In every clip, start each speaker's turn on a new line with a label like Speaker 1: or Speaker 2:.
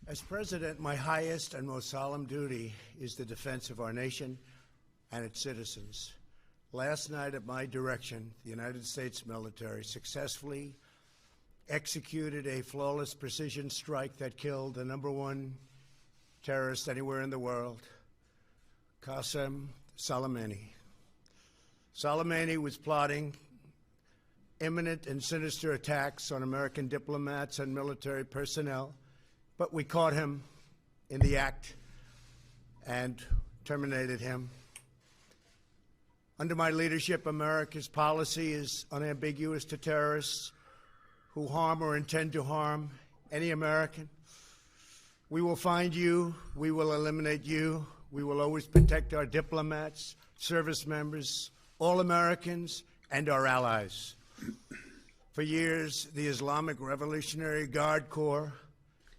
Speaker 1: As President, my highest and most solemn duty is the defense of our nation and its citizens. Last night, at my direction, the United States military successfully executed a flawless precision strike that killed the #1 terrorist anywhere in the world, Qasem Soleimani. Soleimani was plotting imminent and sinister attacks on American diplomats and military personnel, but we caught him in the act and terminated him. Under my leadership, America's policy is unambiguous to terrorists who harm or intend to harm any American. We will find you. We will eliminate you. We will always protect our diplomats, service members, all Americans, and our allies. For years, the Islamic Revolutionary Guard Corps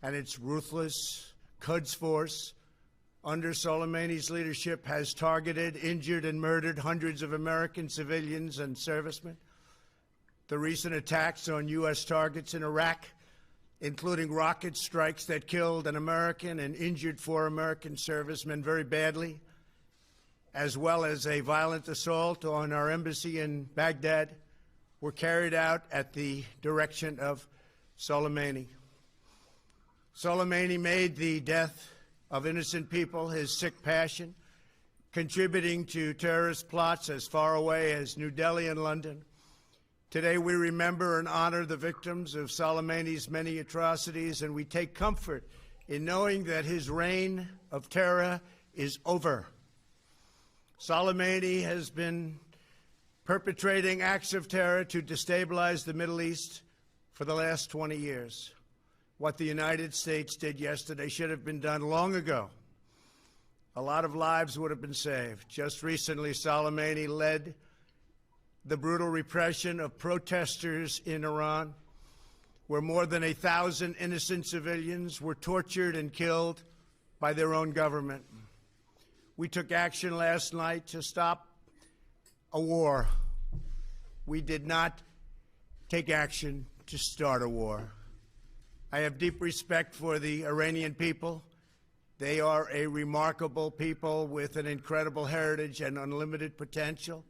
Speaker 1: and its ruthless Quds Force, under Soleimani's leadership, has targeted, injured, and murdered hundreds of American civilians and servicemen. The recent attacks on U.S. targets in Iraq, including rocket strikes that killed an American and injured 4 American servicemen very badly, as well as a violent assault on our embassy in Baghdad, were carried out at the direction of Soleimani. Soleimani made the death of innocent people his sick passion, contributing to terrorist plots as far away as New Delhi and London. Today we remember and honor the victims of Soleimani's many atrocities, and we take comfort in knowing that his reign of terror is over. Soleimani has been perpetrating acts of terror to destabilize the Middle East for the last 20 years. What the United States did yesterday should have been done long ago. A lot of lives would have been saved. Just recently, Soleimani led the brutal repression of protesters in Iran, where more than 1,000 innocent civilians were tortured and killed by their own government. We took action last night to stop a war. We did not take action to start a war. I have deep respect for the Iranian people. They are a remarkable people with an incredible heritage and unlimited potential.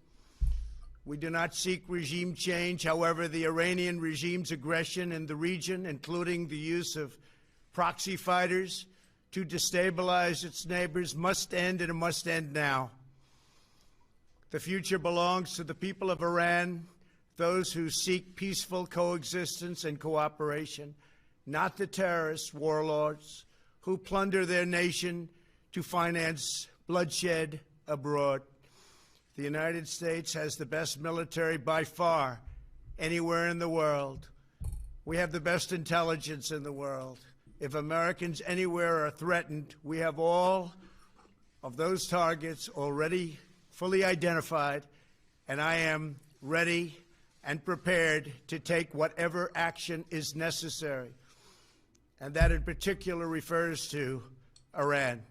Speaker 1: We do not seek regime change. However, the Iranian regime's aggression in the region, including the use of proxy fighters to destabilize its neighbors, must end, and it must end now. The future belongs to the people of Iran, those who seek peaceful coexistence and cooperation, not the terrorist warlords who plunder their nation to finance bloodshed abroad. The United States has the best military by far anywhere in the world. We have the best intelligence in the world. If Americans anywhere are threatened, we have all of those targets already fully identified, and I am ready and prepared to take whatever action is necessary. And that in particular refers to Iran.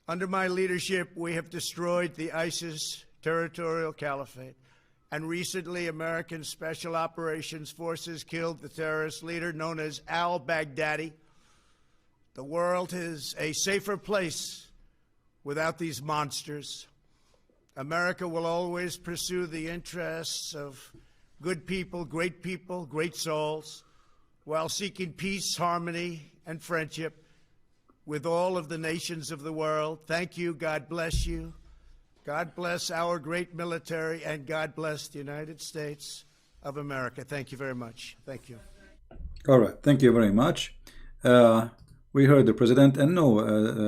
Speaker 1: Under my leadership, we have destroyed the ISIS territorial caliphate, and recently American Special Operations Forces killed the terrorist leader known as al-Baghdadi. The world is a safer place without these monsters. America will always pursue the interests of good people, great souls, while seeking peace, harmony, and friendship with all of the nations of the world. Thank you. God bless you. God bless our great military, and God bless the United States of America. Thank you very much. Thank you.
Speaker 2: All right. Thank you very much. We heard the president, and no,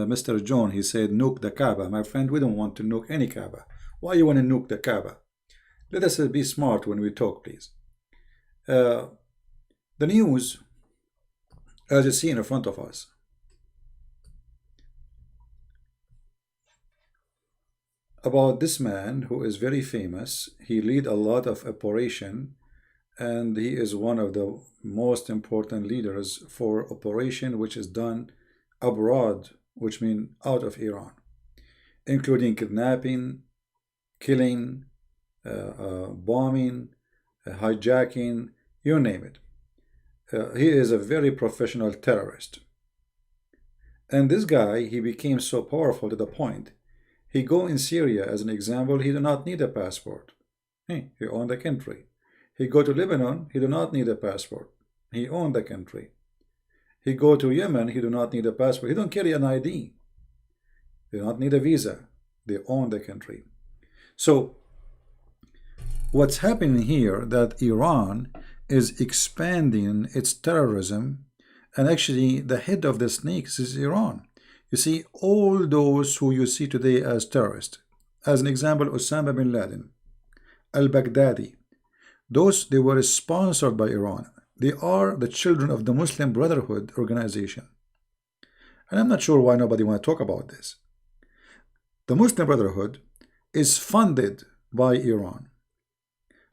Speaker 2: Mr. John, he said, nuke the Kaaba. My friend, we don't want to nuke any Kaaba. Why you want to nuke the Kaaba? Let us be smart when we talk, please. The news, as you see in front of us, about this man who is very famous. He lead a lot of operation, and he is one of the most important leaders for operation which is done abroad, which means out of Iran, including kidnapping, killing, bombing, hijacking, you name it. He is a very professional terrorist. And this guy, he became so powerful to the point, he go in Syria as an example, he do not need a passport. He owned the country. He go to Lebanon, he do not need a passport. He owned the country. He go to Yemen, he do not need a passport. He don't carry an ID. They do not need a visa. They own the country. So what's happening here that Iran is expanding its terrorism, and actually the head of the snakes is Iran. You see, all those who you see today as terrorists, as an example, Osama bin Laden, al-Baghdadi, those, they were sponsored by Iran. They are the children of the Muslim Brotherhood organization. And I'm not sure why nobody want to talk about this. The Muslim Brotherhood is funded by Iran.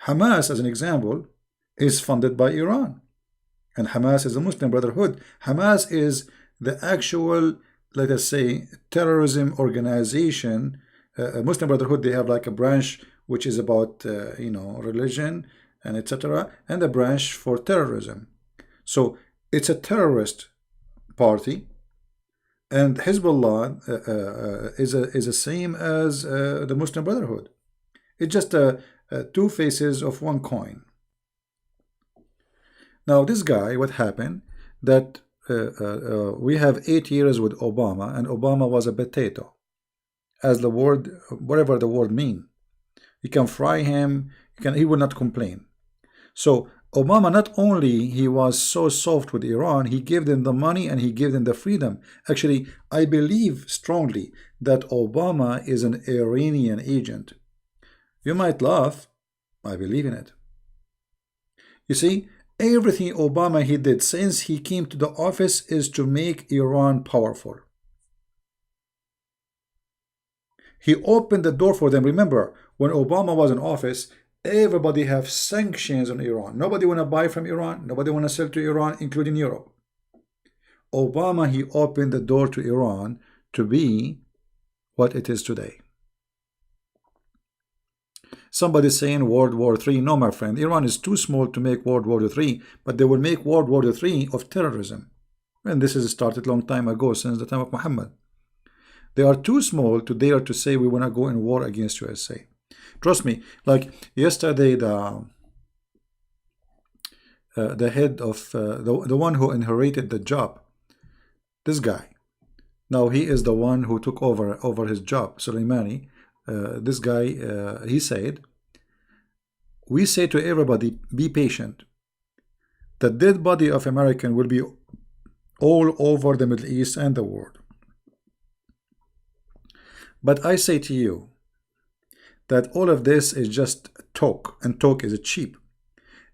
Speaker 2: Hamas, as an example, is funded by Iran. And Hamas is a Muslim Brotherhood. Hamas is the actual, let us say, terrorism organization. Muslim Brotherhood, they have like a branch which is about, religion and etc. and a branch for terrorism. So it's a terrorist party. And Hezbollah is the same as the Muslim Brotherhood. It's just two faces of one coin. Now this guy, what happened? That we have 8 years with Obama, and Obama was a potato, as the word, whatever the word mean. You can fry him, he will not complain. So Obama, not only he was so soft with Iran, he gave them the money and he gave them the freedom. Actually, I believe strongly that Obama is an Iranian agent. You might laugh, I believe in it. You see, everything Obama he did since he came to the office is to make Iran powerful. He opened the door for them. Remember, when Obama was in office, everybody have sanctions on Iran. Nobody want to buy from Iran. Nobody want to sell to Iran, including Europe. Obama, he opened the door to Iran to be what it is today. Somebody saying World War III. No, my friend, Iran is too small to make World War III, but they will make World War III of terrorism. And this has started a long time ago, since the time of Muhammad. They are too small to dare to say we want to go in war against USA. Trust me, like yesterday, the head of the one who inherited the job, this guy, now he is the one who took over his job, Soleimani. This guy, he said, we say to everybody, be patient. The dead body of American will be all over the Middle East and the world. But I say to you that all of this is just talk, and talk is cheap.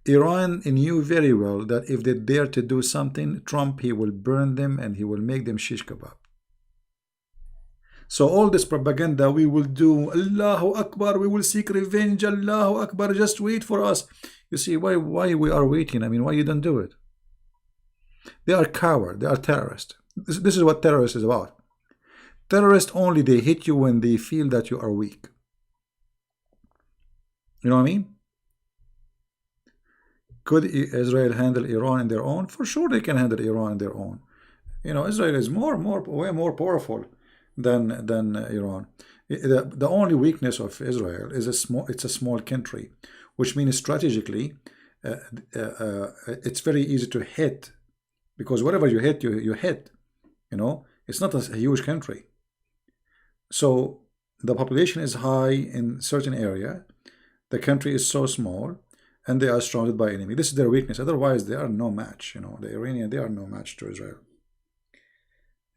Speaker 2: Iran knew very well that if they dare to do something, Trump, he will burn them and he will make them shish kebab. So all this propaganda, we will do, Allahu Akbar, we will seek revenge, Allahu Akbar, just wait for us. You see, why we are waiting? I mean, why you don't do it? They are coward, they are terrorists. This is what terrorists is about. Terrorists only, they hit you when they feel that you are weak. You know what I mean? Could Israel handle Iran in their own? For sure they can handle Iran in their own. You know, Israel is way more powerful than Iran. The only weakness of Israel is it's a small country, which means strategically it's very easy to hit, because whatever you hit, you hit. You know, it's not a huge country. So the population is high in certain area. The country is so small, and they are surrounded by enemy. This is their weakness. Otherwise, they are no match. You know, the Iranian, they are no match to Israel.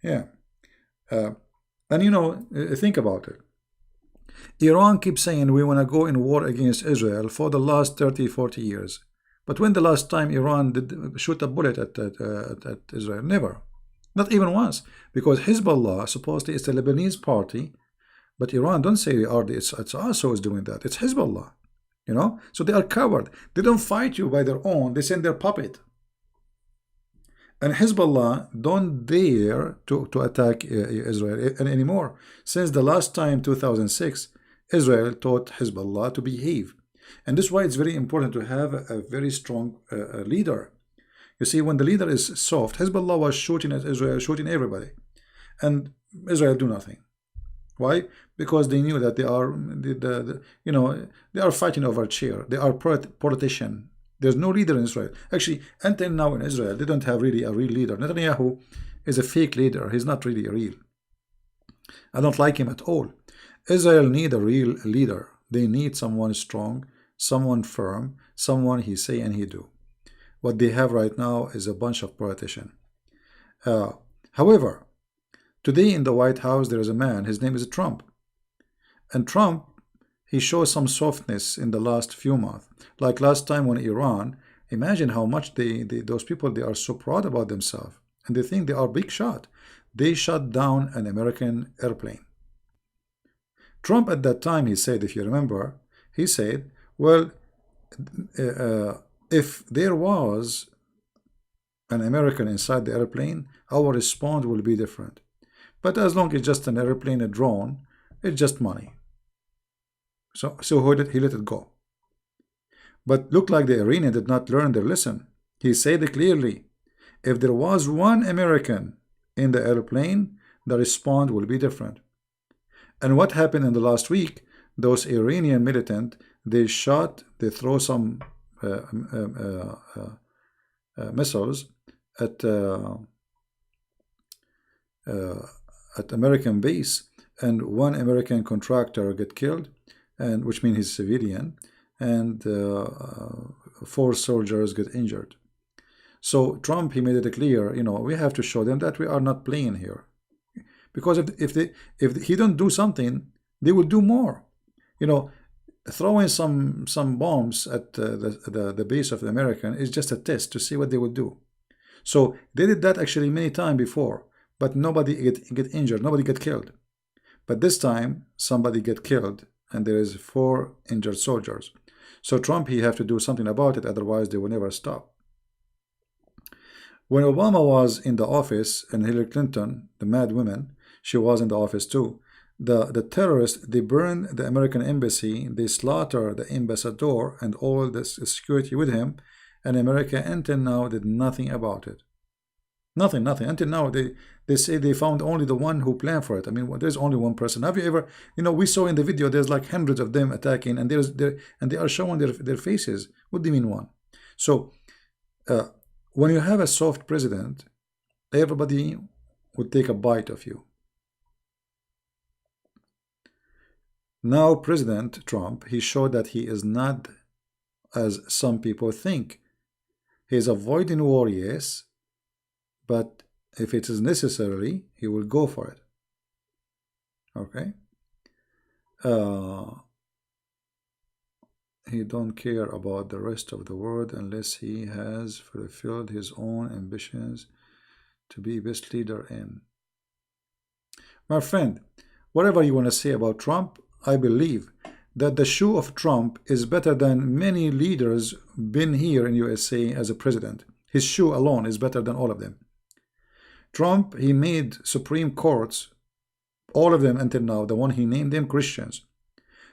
Speaker 2: Yeah. And you know, think about it. Iran keeps saying we want to go in war against Israel for the last 30, 40 years. But when the last time Iran did shoot a bullet at Israel? Never. Not even once. Because Hezbollah, supposedly, is a Lebanese party. But Iran don't say it's us who is doing that. It's Hezbollah. You know, so they are coward. They don't fight you by their own. They send their puppet. And Hezbollah don't dare to attack Israel anymore. Since the last time, 2006, Israel taught Hezbollah to behave. And this is why it's very important to have a very strong leader. You see, when the leader is soft, Hezbollah was shooting at Israel, shooting everybody. and Israel do nothing. Why? Because they knew that they are they are fighting over a chair. They are politician. There's no leader in Israel. Actually, until now in Israel, they don't have really a real leader. Netanyahu is a fake leader. He's not really a real. I don't like him at all. Israel need a real leader. They need someone strong, someone firm, someone he say and he do. What they have right now is a bunch of politicians. However, today in the White House there is a man. His name is Trump, and Trump, he shows some softness in the last few months. Like last time when Iran, imagine how much those people, they are so proud about themselves and they think they are big shot. They shut down an American airplane. Trump at that time, he said, if you remember, he said, well, if there was an American inside the airplane, our response will be different. But as long as it's just an airplane, a drone, it's just money. So he let it go. But looked like the Iranian did not learn their lesson. He said it clearly, if there was one American in the airplane, the response will be different. And what happened in the last week, those Iranian militant, they throw some missiles at American base, and one American contractor get killed, and which means he's civilian, and 4 soldiers get injured. So Trump, he made it clear, we have to show them that we are not playing here, because if he don't do something, they will do more. Throwing some bombs at the base of the American is just a test to see what they will do. So they did that actually many times before, but nobody get injured, nobody get killed. But this time somebody get killed, and there is 4 injured soldiers. So Trump, he have to do something about it, otherwise they will never stop. When Obama was in the office, and Hillary Clinton, the mad woman, she was in the office too, the terrorists, they burned the American embassy, they slaughtered the ambassador and all the security with him, and America until now did nothing about it. Nothing. Until now, they say they found only the one who planned for it. I mean, there's only one person. Have you ever, we saw in the video, there's like hundreds of them attacking, and they are showing their faces. What do you mean one? So, when you have a soft president, everybody would take a bite of you. Now, President Trump, he showed that he is not as some people think. He is avoiding war, yes, but if it is necessary, he will go for it. Okay? He don't care about the rest of the world unless he has fulfilled his own ambitions to be best leader in. My friend, whatever you want to say about Trump, I believe that the shoe of Trump is better than many leaders been here in USA as a president. His shoe alone is better than all of them. Trump, he made Supreme Courts, all of them until now, the one he named them Christians.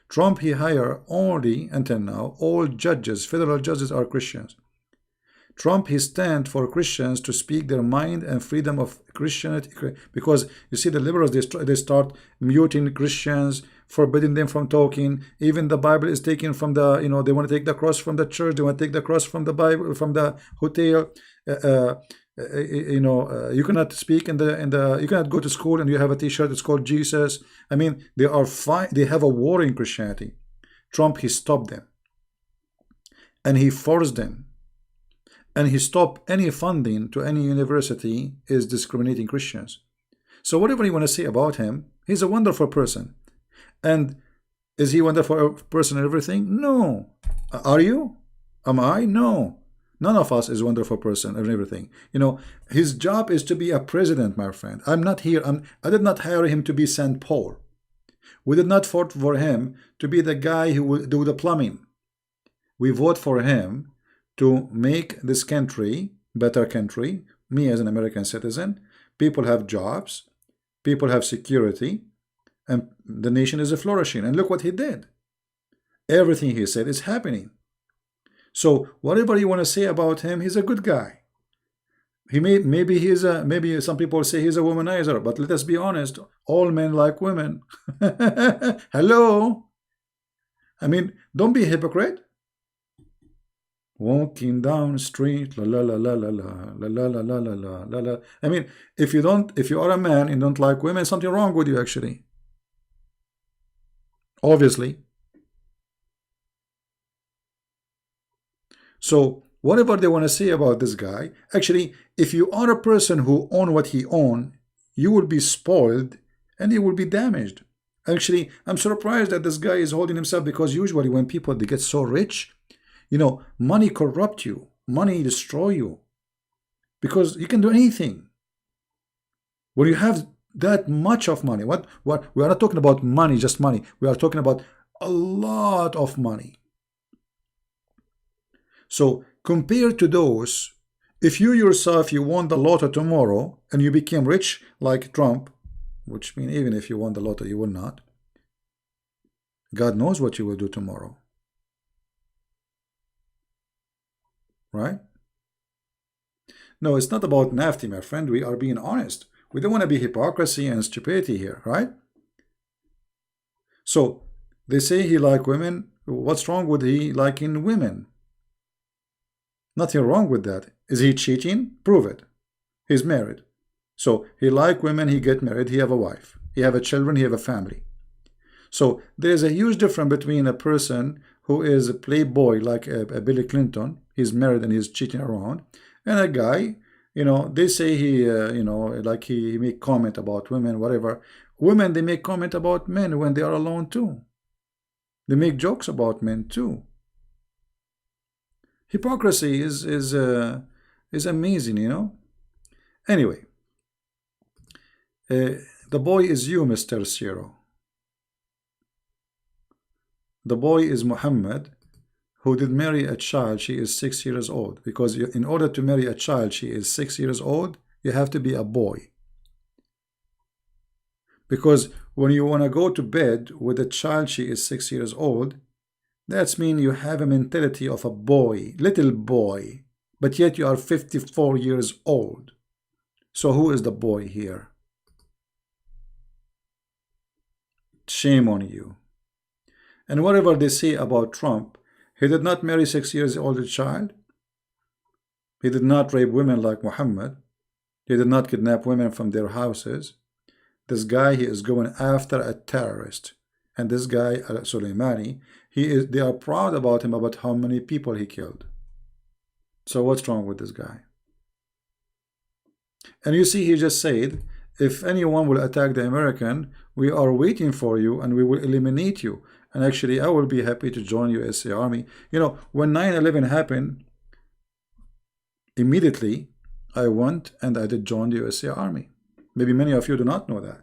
Speaker 2: Trump, he hired only, until now, all judges, federal judges are Christians. Trump, he stand for Christians to speak their mind and freedom of Christianity, because you see the liberals, they start muting Christians, forbidding them from talking. Even the Bible is taken from the, they want to take the cross from the church, they want to take the cross from the Bible, from the hotel. You cannot speak you cannot go to school and you have a t-shirt, it's called Jesus. I mean, they have a war in Christianity. Trump, he stopped them, and he forced them, and he stopped any funding to any university is discriminating Christians. So whatever you want to say about him, he's a wonderful person. And is he a wonderful person in everything? No. Are you? Am I? No. None of us is a wonderful person and everything. His job is to be a president, my friend. I'm not here. I did not hire him to be St. Paul. We did not vote for him to be the guy who will do the plumbing. We vote for him to make this country better country. Me as an American citizen, people have jobs, people have security, and the nation is flourishing. And look what he did. Everything he said is happening. So whatever you want to say about him, he's a good guy. maybe he's a, maybe some people say he's a womanizer, but let us be honest, all men like women. Hello. I mean, don't be a hypocrite. Walking down the street, la la la la la la la la la la la la la. I mean, if you are a man and don't like women, something wrong with you actually. Obviously. So whatever they want to say about this guy, actually, if you are a person who own what he own, you will be spoiled and you will be damaged. Actually, I'm surprised that this guy is holding himself, because usually when people they get so rich, you know, money corrupt you, money destroy you, because you can do anything. When you have that much of money, what we are not talking about money, just money. We are talking about a lot of money. So compared to those, if you yourself you won the lotto tomorrow and you became rich like Trump, which means even if you won the lotto you will not, God knows what you will do tomorrow, right? No, it's not about nasty, my friend. We are being honest. We don't want to be hypocrisy and stupidity here, right? So they say he like women. What's wrong with he liking women? Nothing wrong with that. Is he cheating? Prove it. He's married. So he like women, he get married, he have a wife, he have a children, he have a family. So there's a huge difference between a person who is a playboy like a Billy Clinton, he's married and he's cheating around, and a guy, you know, they say he, you know, like he make comment about women, whatever. Women, they make comment about men when they are alone too. They make jokes about men too. Hypocrisy is amazing, you know. Anyway, the boy is you, Mr. Zero. The boy is Muhammad, who did marry a child. She is 6 years old, because in order to marry a child, she is 6 years old, you have to be a boy. Because when you want to go to bed with a child, she is 6 years old, that means you have a mentality of a boy, little boy, but yet you are 54 years old. So who is the boy here? Shame on you. And whatever they say about Trump, he did not marry 6 years old child. He did not rape women like Muhammad. He did not kidnap women from their houses. This guy, he is going after a terrorist. And this guy, Soleimani, they are proud about him, about how many people he killed. So what's wrong with this guy? And you see, he just said, if anyone will attack the American, we are waiting for you and we will eliminate you. And actually, I will be happy to join USA Army. You know, when 9/11 happened, immediately I went and I did join the USA Army. Maybe many of you do not know that.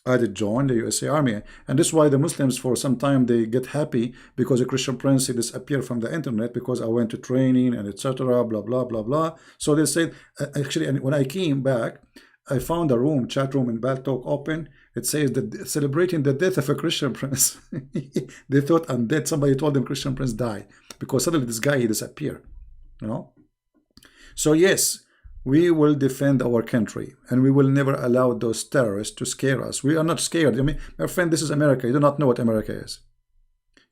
Speaker 2: I did join the USA Army, and this is why the Muslims for some time they get happy because a Christian Prince disappeared from the internet, because I went to training and etc. Blah blah blah blah. So they said actually, and when I came back, I found a room, chat room in Baltalk open. It says that celebrating the death of a Christian Prince. They thought I'm dead. Somebody told them Christian Prince died, because suddenly this guy he disappeared. You know. So yes, we will defend our country, and we will never allow those terrorists to scare us. We are not scared. I mean, my friend, this is America. You do not know what America is.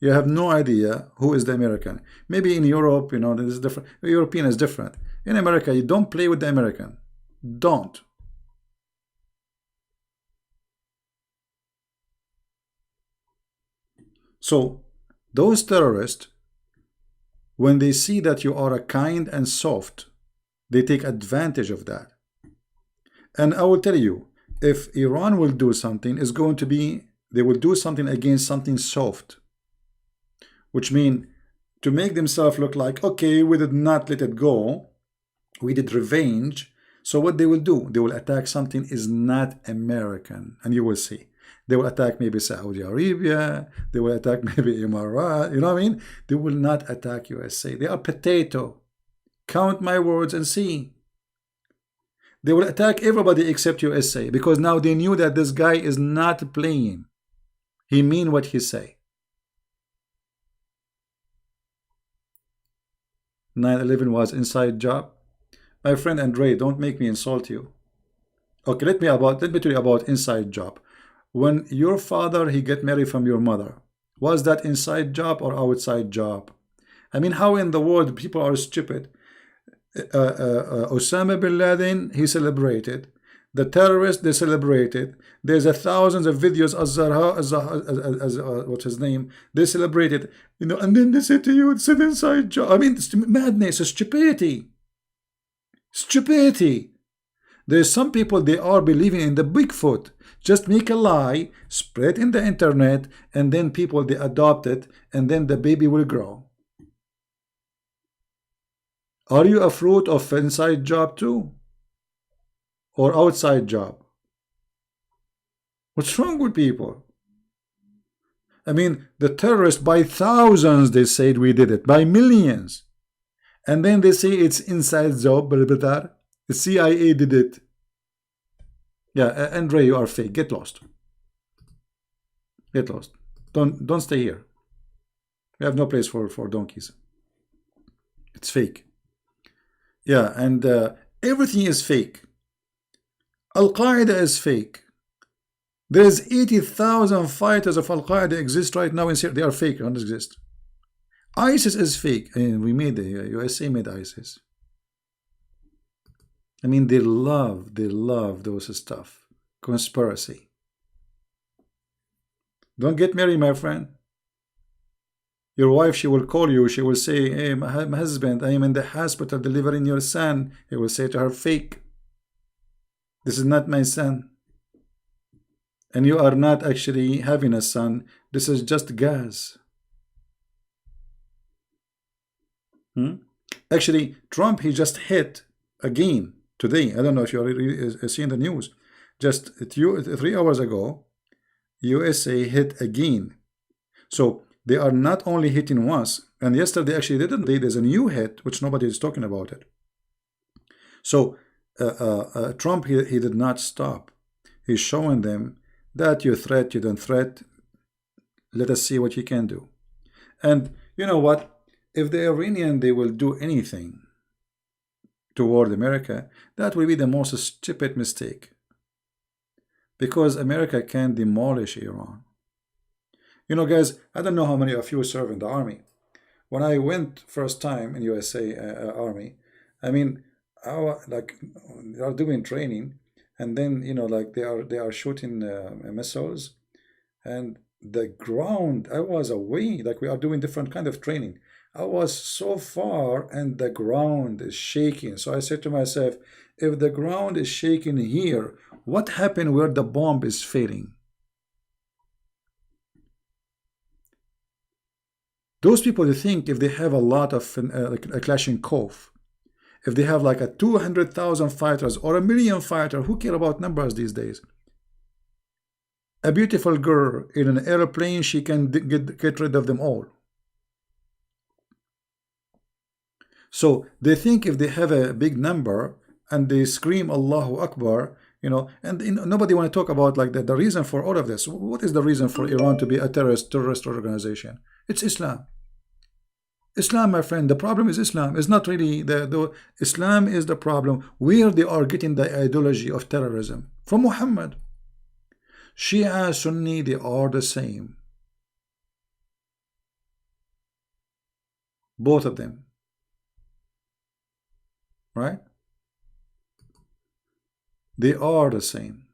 Speaker 2: You have no idea who is the American. Maybe in Europe, you know, this is different. The European is different. In America, you don't play with the American. Don't. So those terrorists, when they see that you are a kind and soft, they take advantage of that. And I will tell you, if Iran will do something, it's going to be, they will do something against something soft, which means to make themselves look like, okay, we did not let it go, we did revenge. So what they will do, they will attack something is not American, and you will see. They will attack maybe Saudi Arabia, they will attack maybe Emirat, you know what I mean? They will not attack USA. They are potato. Count my words and see. They will attack everybody except USA, because now they knew that this guy is not playing. He mean what he say. 9/11 was inside job. My friend Andre, don't make me insult you. Okay, let me tell you about inside job. When your father he get married from your mother, was that inside job or outside job? I mean, how in the world people are stupid? Osama bin Laden, he celebrated. The terrorists, they celebrated. There's thousands of videos. What's his name? They celebrated. You know, and then they say to you, it's an inside job. I mean, it's madness, stupidity. Stupidity. There's some people, they are believing in the Bigfoot. Just make a lie, spread in the internet, and then people, they adopt it, and then the baby will grow. Are you a fruit of inside job too? Or outside job? What's wrong with people? I mean, the terrorists, by thousands, they said we did it, by millions. And then they say it's inside job, the CIA did it. Yeah, Andre, you are fake. Get lost. Get lost. Don't stay here. We have no place for donkeys. It's fake. Yeah, and everything is fake. Al-Qaeda is fake. There's 80,000 fighters of Al-Qaeda exist right now in Syria. They are fake, don't exist. ISIS is fake. I mean, we made the USA made ISIS. I mean, they love those stuff. Conspiracy. Don't get married, my friend. Your wife, she will call you. She will say, hey, my husband, I am in the hospital delivering your son. He will say to her, fake. This is not my son. And you are not actually having a son. This is just gas. Actually, Trump, he just hit again today. I don't know if you're seeing the news. Just 3 hours ago, USA hit again. So they are not only hitting once, and yesterday actually didn't. There's a new hit which nobody is talking about it. So Trump, he did not stop. He's showing them that you threat, you don't threat. Let us see what you can do. And you know what? If the Iranian, they will do anything toward America, that will be the most stupid mistake. Because America can demolish Iran. You know, guys, I don't know how many of you serve in the army. When I went first time in USA Army, I mean, like they are doing training, and then you know, like they are shooting missiles, and the ground. I was away, like we are doing different kind of training. I was so far, and the ground is shaking. So I said to myself, if the ground is shaking here, what happened where the bomb is failing? Those people, they think if they have a lot of like a Kalashnikov, if they have like a 200,000 fighters or 1 million fighters, who care about numbers these days? A beautiful girl in an airplane, she can get rid of them all. So they think if they have a big number and they scream Allahu Akbar, you know, and nobody want to talk about like the reason for all of this. What is the reason for Iran to be a terrorist organization? It's Islam. Islam, my friend. The problem is Islam. It's not really the Islam is the problem. Where they are getting the ideology of terrorism from Muhammad. Shia, Sunni, they are the same. Both of them. Right? They are the same.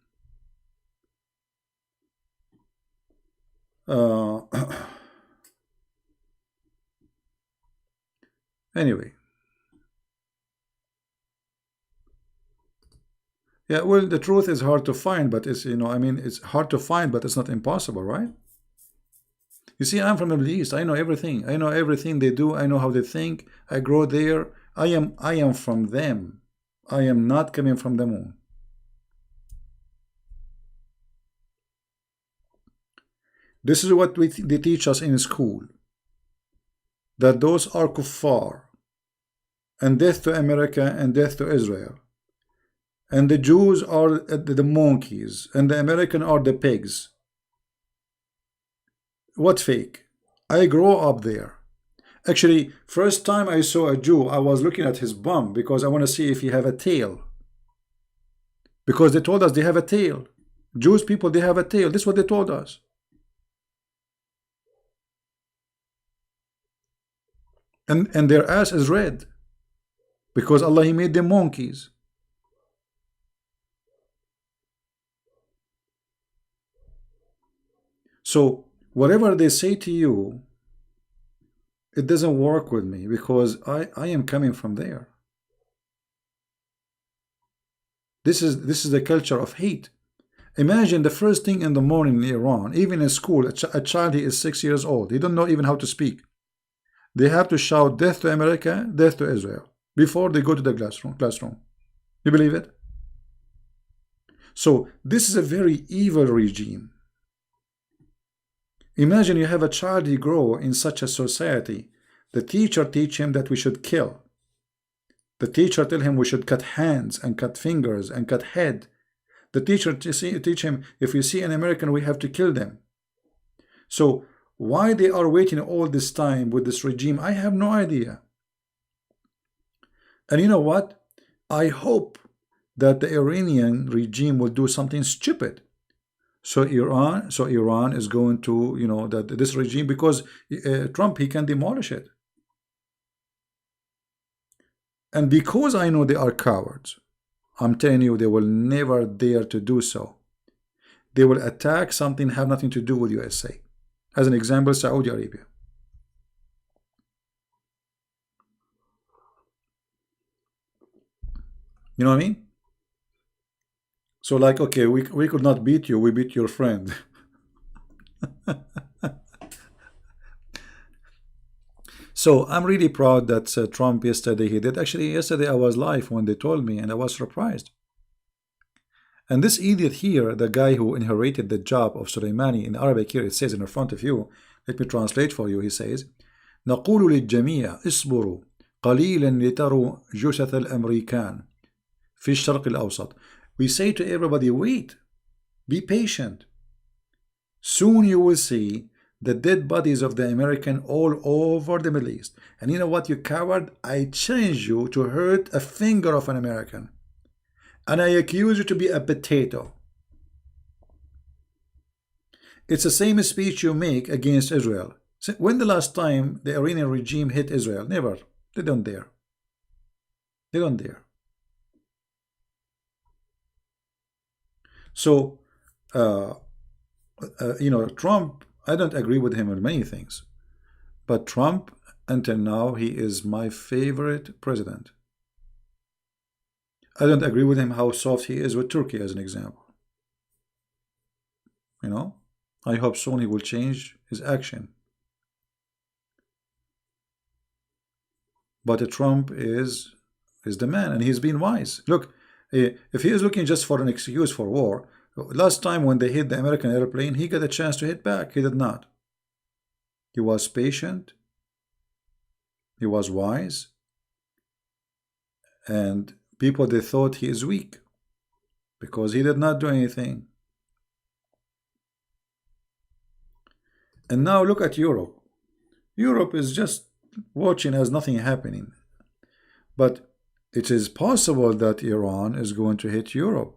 Speaker 2: Anyway. Yeah, well, the truth is hard to find, but it's, you know, I mean, it's hard to find, but it's not impossible, right? You see, I'm from the Middle East. I know everything. I know everything they do. I know how they think. I grow there. I am from them. I am not coming from the moon. This is what they teach us in school. That those are kuffar. And death to America and death to Israel. And the Jews are the monkeys. And the American are the pigs. What fake? I grow up there. Actually, first time I saw a Jew, I was looking at his bum because I want to see if he have a tail. Because they told us they have a tail. Jewish people, they have a tail. This is what they told us. And their ass is red. Because Allah, He made them monkeys. So whatever they say to you, it doesn't work with me because I am coming from there. This is the culture of hate. Imagine the first thing in the morning in Iran, even in school, a child, he is 6 years old. He don't know even how to speak. They have to shout death to America, death to Israel before they go to the classroom. You believe it? So this is a very evil regime. Imagine you have a child, he grow in such a society. The teacher teach him that we should kill. The teacher tell him we should cut hands and cut fingers and cut head. The teacher teach him if we see an American we have to kill them. So why they are waiting all this time with this regime, I have no idea. And you know what? I hope that the Iranian regime will do something stupid. So Iran is going to, that this regime, because Trump, he can demolish it. And because I know they are cowards, I'm telling you, they will never dare to do so. They will attack something have nothing to do with USA. As an example, Saudi Arabia. You know what I mean? So like, okay, we could not beat you, we beat your friend. So I'm really proud that Trump yesterday, he did. Actually, yesterday I was live when they told me, and I was surprised. And this idiot here, the guy who inherited the job of Soleimani, in Arabic here it says in front of you, let me translate for you, he says, نقول للجميع اصبروا قليلا لتروا جثث الأمريكان في الشرق الأوسط. We say to everybody, wait, be patient. Soon you will see the dead bodies of the American all over the Middle East. And you know what, you coward? I challenge you to hurt a finger of an American. And I accuse you to be a potato. It's the same speech you make against Israel. When the last time the Iranian regime hit Israel? Never. They don't dare. They don't dare. So, Trump, I don't agree with him on many things. But Trump, until now, he is my favorite president. I don't agree with him how soft he is with Turkey, as an example. I hope soon he will change his action. But Trump is the man, and he's been wise. Look, if he is looking just for an excuse for war, last time when they hit the American airplane, he got a chance to hit back. He did not. He was patient. He was wise. And people, they thought he is weak because he did not do anything. And now look at Europe. Europe is just watching as nothing happening. But it is possible that Iran is going to hit Europe.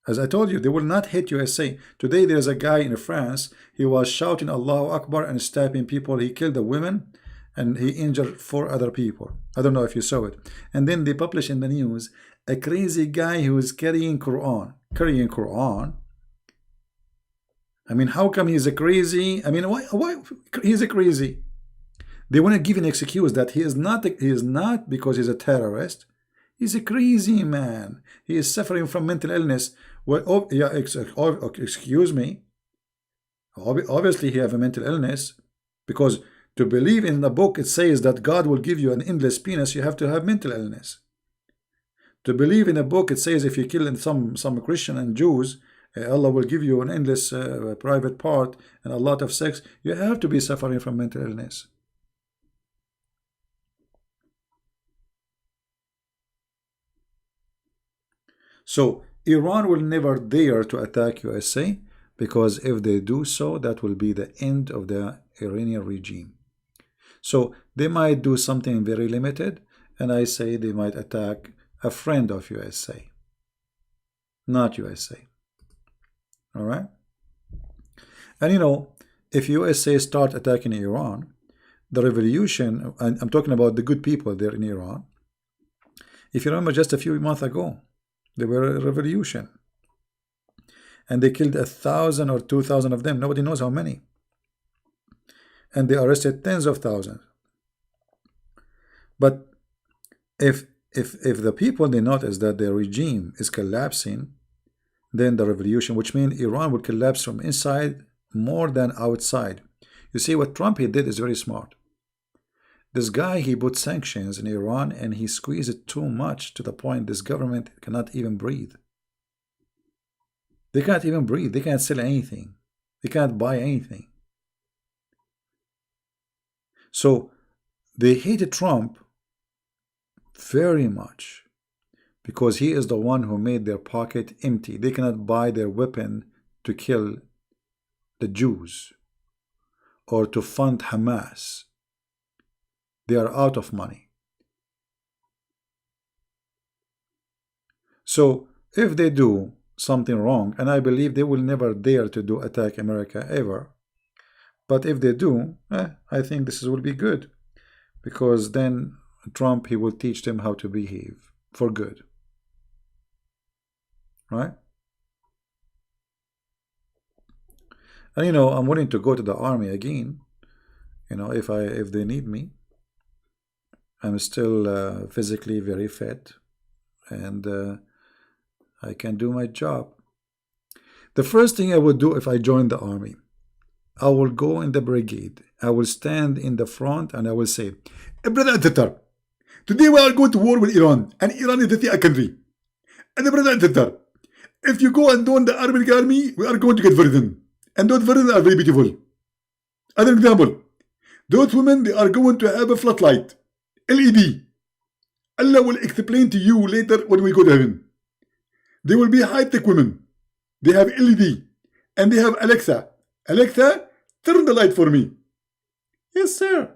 Speaker 2: As I told you, they will not hit USA. Today there is a guy in France, he was shouting Allahu Akbar and stabbing people. He killed a woman and he injured 4 other people. I don't know if you saw it. And then they publish in the news a crazy guy who is carrying Quran. I mean, how come he's a crazy? I mean, why he's a crazy? They want to give an excuse that he is not because he's a terrorist. He's a crazy man. He is suffering from mental illness. Well, yeah, excuse me. Obviously, he has a mental illness, because to believe in the book, it says that God will give you an endless penis. You have to have mental illness. To believe in a book, it says if you kill some Christian and Jews, Allah will give you an endless private part and a lot of sex. You have to be suffering from mental illness. So Iran will never dare to attack USA, because if they do so, that will be the end of the Iranian regime. So they might do something very limited, and I say they might attack a friend of USA, not USA. All right? And you know, if USA start attacking Iran, the revolution, and I'm talking about the good people there in Iran, if you remember just a few months ago, there were a revolution. And they killed 1,000 or 2,000 of them. Nobody knows how many. And they arrested tens of thousands. But if the people, they notice that their regime is collapsing, then the revolution, which means Iran would collapse from inside more than outside. You see, what Trump he did is very smart. This guy, he put sanctions in Iran and he squeezed it too much to the point this government cannot even breathe. They can't even breathe. They can't sell anything. They can't buy anything. So they hated Trump very much because he is the one who made their pocket empty. They cannot buy their weapon to kill the Jews or to fund Hamas. They are out of money. So if they do something wrong, and I believe they will never dare to do attack America ever, but if they do, I think this will be good, because then Trump, he will teach them how to behave for good, right? And you know, I'm willing to go to the army again, you know, if they need me. I'm still physically very fit, and I can do my job. The first thing I would do if I joined the army, I will go in the brigade. I will stand in the front and I will say, Brother Tatar, today we are going to war with Iran, and Iran is a country. And Brother Tatar, if you go and join the Arabic army, we are going to get virgin. And those virgins are very beautiful. As an example, those women, they are going to have a floodlight, LED. Allah will explain to you later when we go to heaven. They will be high-tech women. They have LED. And they have Alexa. Alexa, turn the light for me. Yes, sir.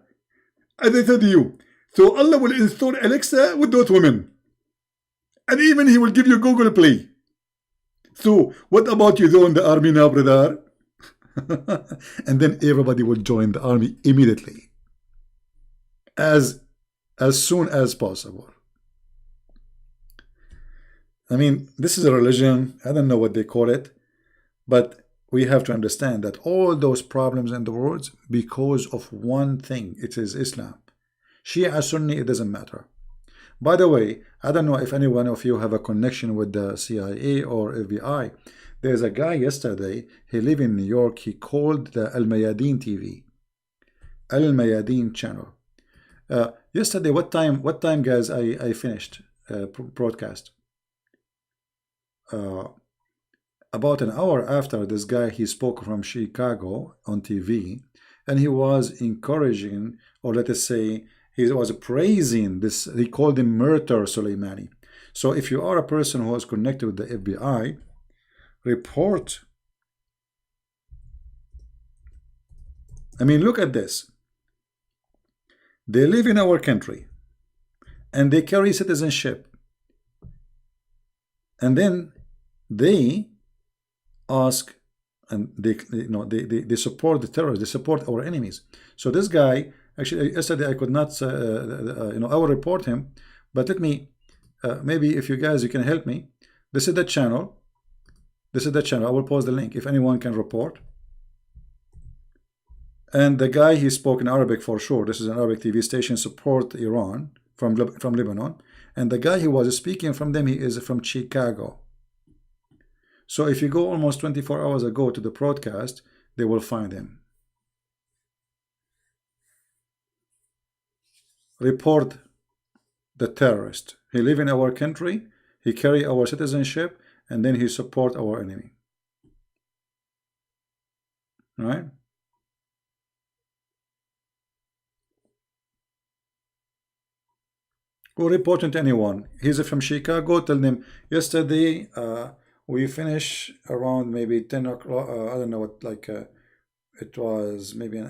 Speaker 2: As I said to you. So Allah will install Alexa with those women. And even He will give you Google Play. So what about you join the army now, brother? And then everybody will join the army immediately. As soon as possible. I mean, this is a religion. I don't know what they call it. But we have to understand that all those problems in the world because of one thing. It is Islam. Shia, Sunni, it doesn't matter. By the way, I don't know if any one of you have a connection with the CIA or FBI. There's a guy yesterday, he lives in New York, he called the Al Mayadeen TV. Al Mayadeen channel. Yesterday, what time guys, I finished broadcast? About an hour after this guy, he spoke from Chicago on TV, and he was encouraging, or let us say, he was praising this, he called him Murtaza Soleimani. So if you are a person who is connected with the FBI, report. I mean, look at this. They live in our country, and they carry citizenship. And then they ask, and they support the terrorists, they support our enemies. So this guy, actually yesterday I could not I will report him, but let me maybe if you guys, you can help me. This is the channel. I will post the link if anyone can report. And the guy, he spoke in Arabic for sure. This is an Arabic TV station, support Iran from Lebanon. And the guy who was speaking from them, he is from Chicago. So if you go almost 24 hours ago to the broadcast, they will find him. Report the terrorist. He live in our country, he carry our citizenship, and then he support our enemy. All right? Go report it to anyone. He's from Chicago. Tell them yesterday we finished around maybe 10 o'clock. I don't know what, like it was maybe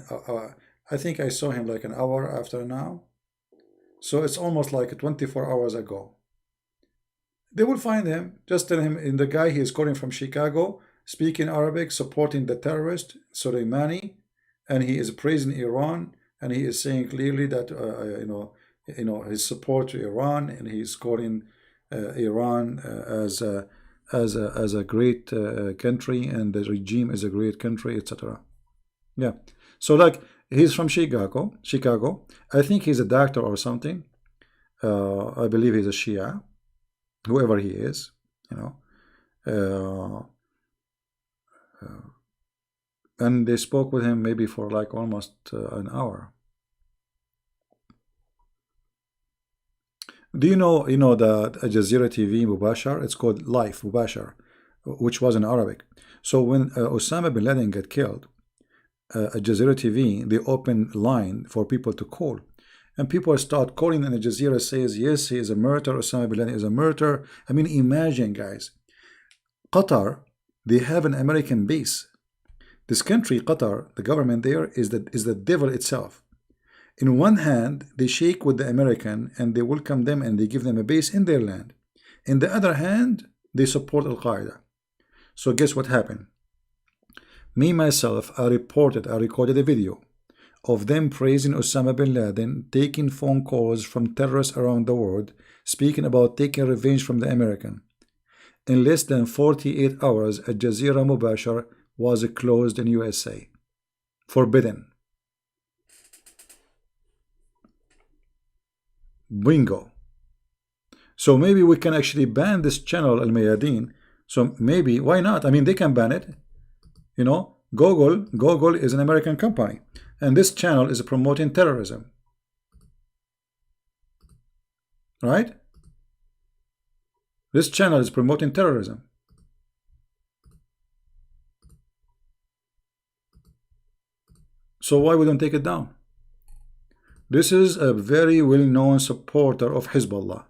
Speaker 2: I think I saw him like an hour after now. So it's almost like 24 hours ago. They will find him. Just tell him, in the guy he is calling from Chicago, speaking Arabic, supporting the terrorist Soleimani, and he is praising Iran, and he is saying clearly that his support to Iran, and he is calling Iran as a great country, and the regime is a great country, etc. Yeah. So like he's from Chicago. I think he's a doctor or something. I believe he's a Shia, whoever he is, you know. And they spoke with him maybe for like almost an hour. Do you know that Al Jazeera TV Mubashar? It's called Life Mubashar, which was in Arabic. So when Osama bin Laden got killed, Al Jazeera TV, they opened line for people to call. And people start calling, and Al Jazeera says, yes, he is a murderer, Osama bin Laden is a murderer. I mean, imagine, guys. Qatar, they have an American base. This country, Qatar, the government there is the devil itself. In one hand, they shake with the American, and they welcome them, and they give them a base in their land. In the other hand, they support Al-Qaeda. So guess what happened? Me, myself, I recorded a video of them praising Osama bin Laden, taking phone calls from terrorists around the world, speaking about taking revenge from the American. In less than 48 hours, Al Jazeera Mubashar was closed in USA. Forbidden. Bingo. So maybe we can actually ban this channel, Al Mayadeen. So maybe, why not? I mean, they can ban it. You know, Google is an American company, and this channel is promoting terrorism. Right? This channel is promoting terrorism. So why we don't take it down? This is a very well-known supporter of Hezbollah.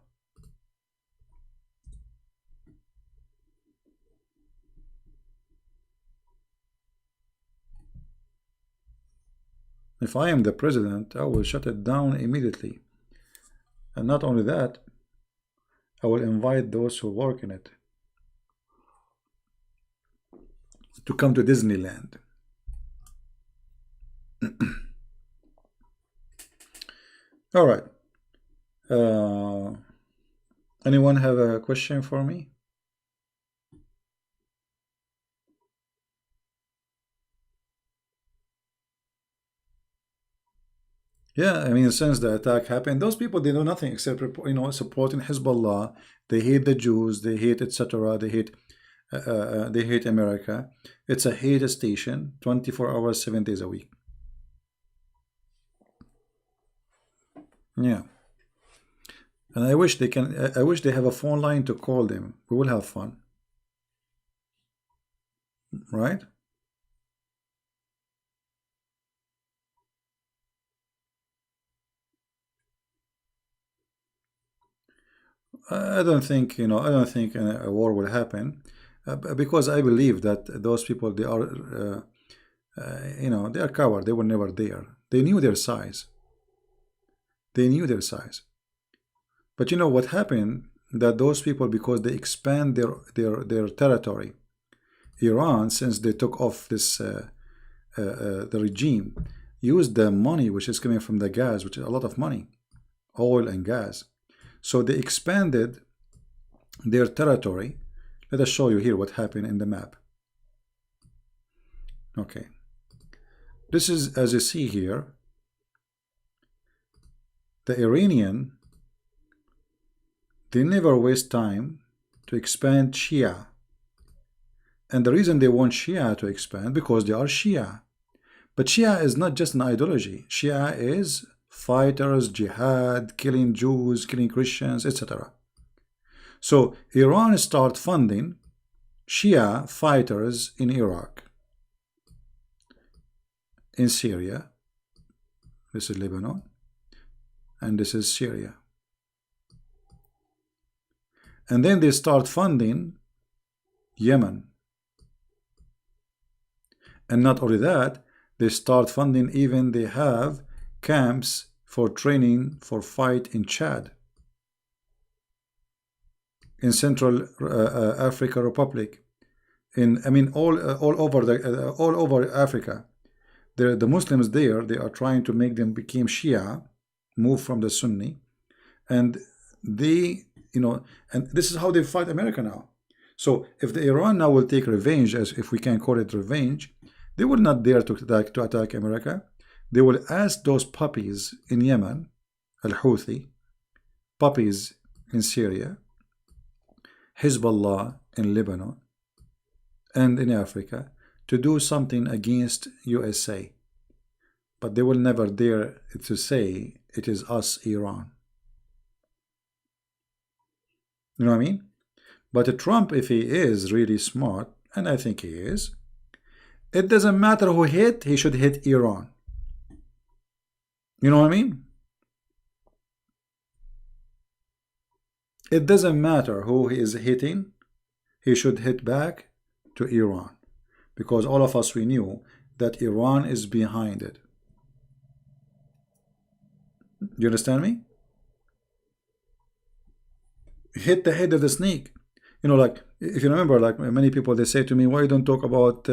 Speaker 2: If I am the president, I will shut it down immediately. And not only that, I will invite those who work in it to come to Disneyland. All right. Anyone have a question for me? Yeah, I mean, since the attack happened, those people, they do nothing except supporting Hezbollah. They hate the Jews. They hate etc. They hate America. It's a hate station, 24 hours, 7 days a week. Yeah. And I wish they can. I wish they have a phone line to call them. We will have fun, right? I don't think I don't think a war will happen, because I believe that those people, they are they are cowards. They were never there. They knew their size. They knew their size. But you know what happened? That those people, because they expand their territory, Iran, since they took off this the regime, used the money which is coming from the gas, which is a lot of money, oil and gas. So they expanded their territory. Let us show you here what happened in the map. Okay. This is, as you see here, the Iranian, they never waste time to expand Shia. And the reason they want Shia to expand, because they are Shia. But Shia is not just an ideology. Shia is fighters, jihad, killing Jews, killing Christians, etc. So Iran start funding Shia fighters in Iraq, in Syria. This is Lebanon, and this is Syria. And then they start funding Yemen. And not only that, They start funding, even they have camps for training for fight in Chad, in Central Africa Republic, in, I mean, all over Africa. The Muslims there, they are trying to make them become Shia, move from the Sunni, and they, and this is how they fight America now. So if the Iran now will take revenge, as if we can call it revenge, they will not dare to attack America. They will ask those puppies in Yemen, Al-Houthi, puppies in Syria, Hezbollah in Lebanon, and in Africa, to do something against USA. But they will never dare to say it is us, Iran. You know what I mean? But Trump, if he is really smart, and I think he is, it doesn't matter who hit, he should hit Iran. You know what I mean? It doesn't matter who he is hitting, he should hit back to Iran. Because all of us, we knew that Iran is behind it. Do you understand me? Hit the head of the snake. Like, if you remember, like many people, they say to me, why you don't talk about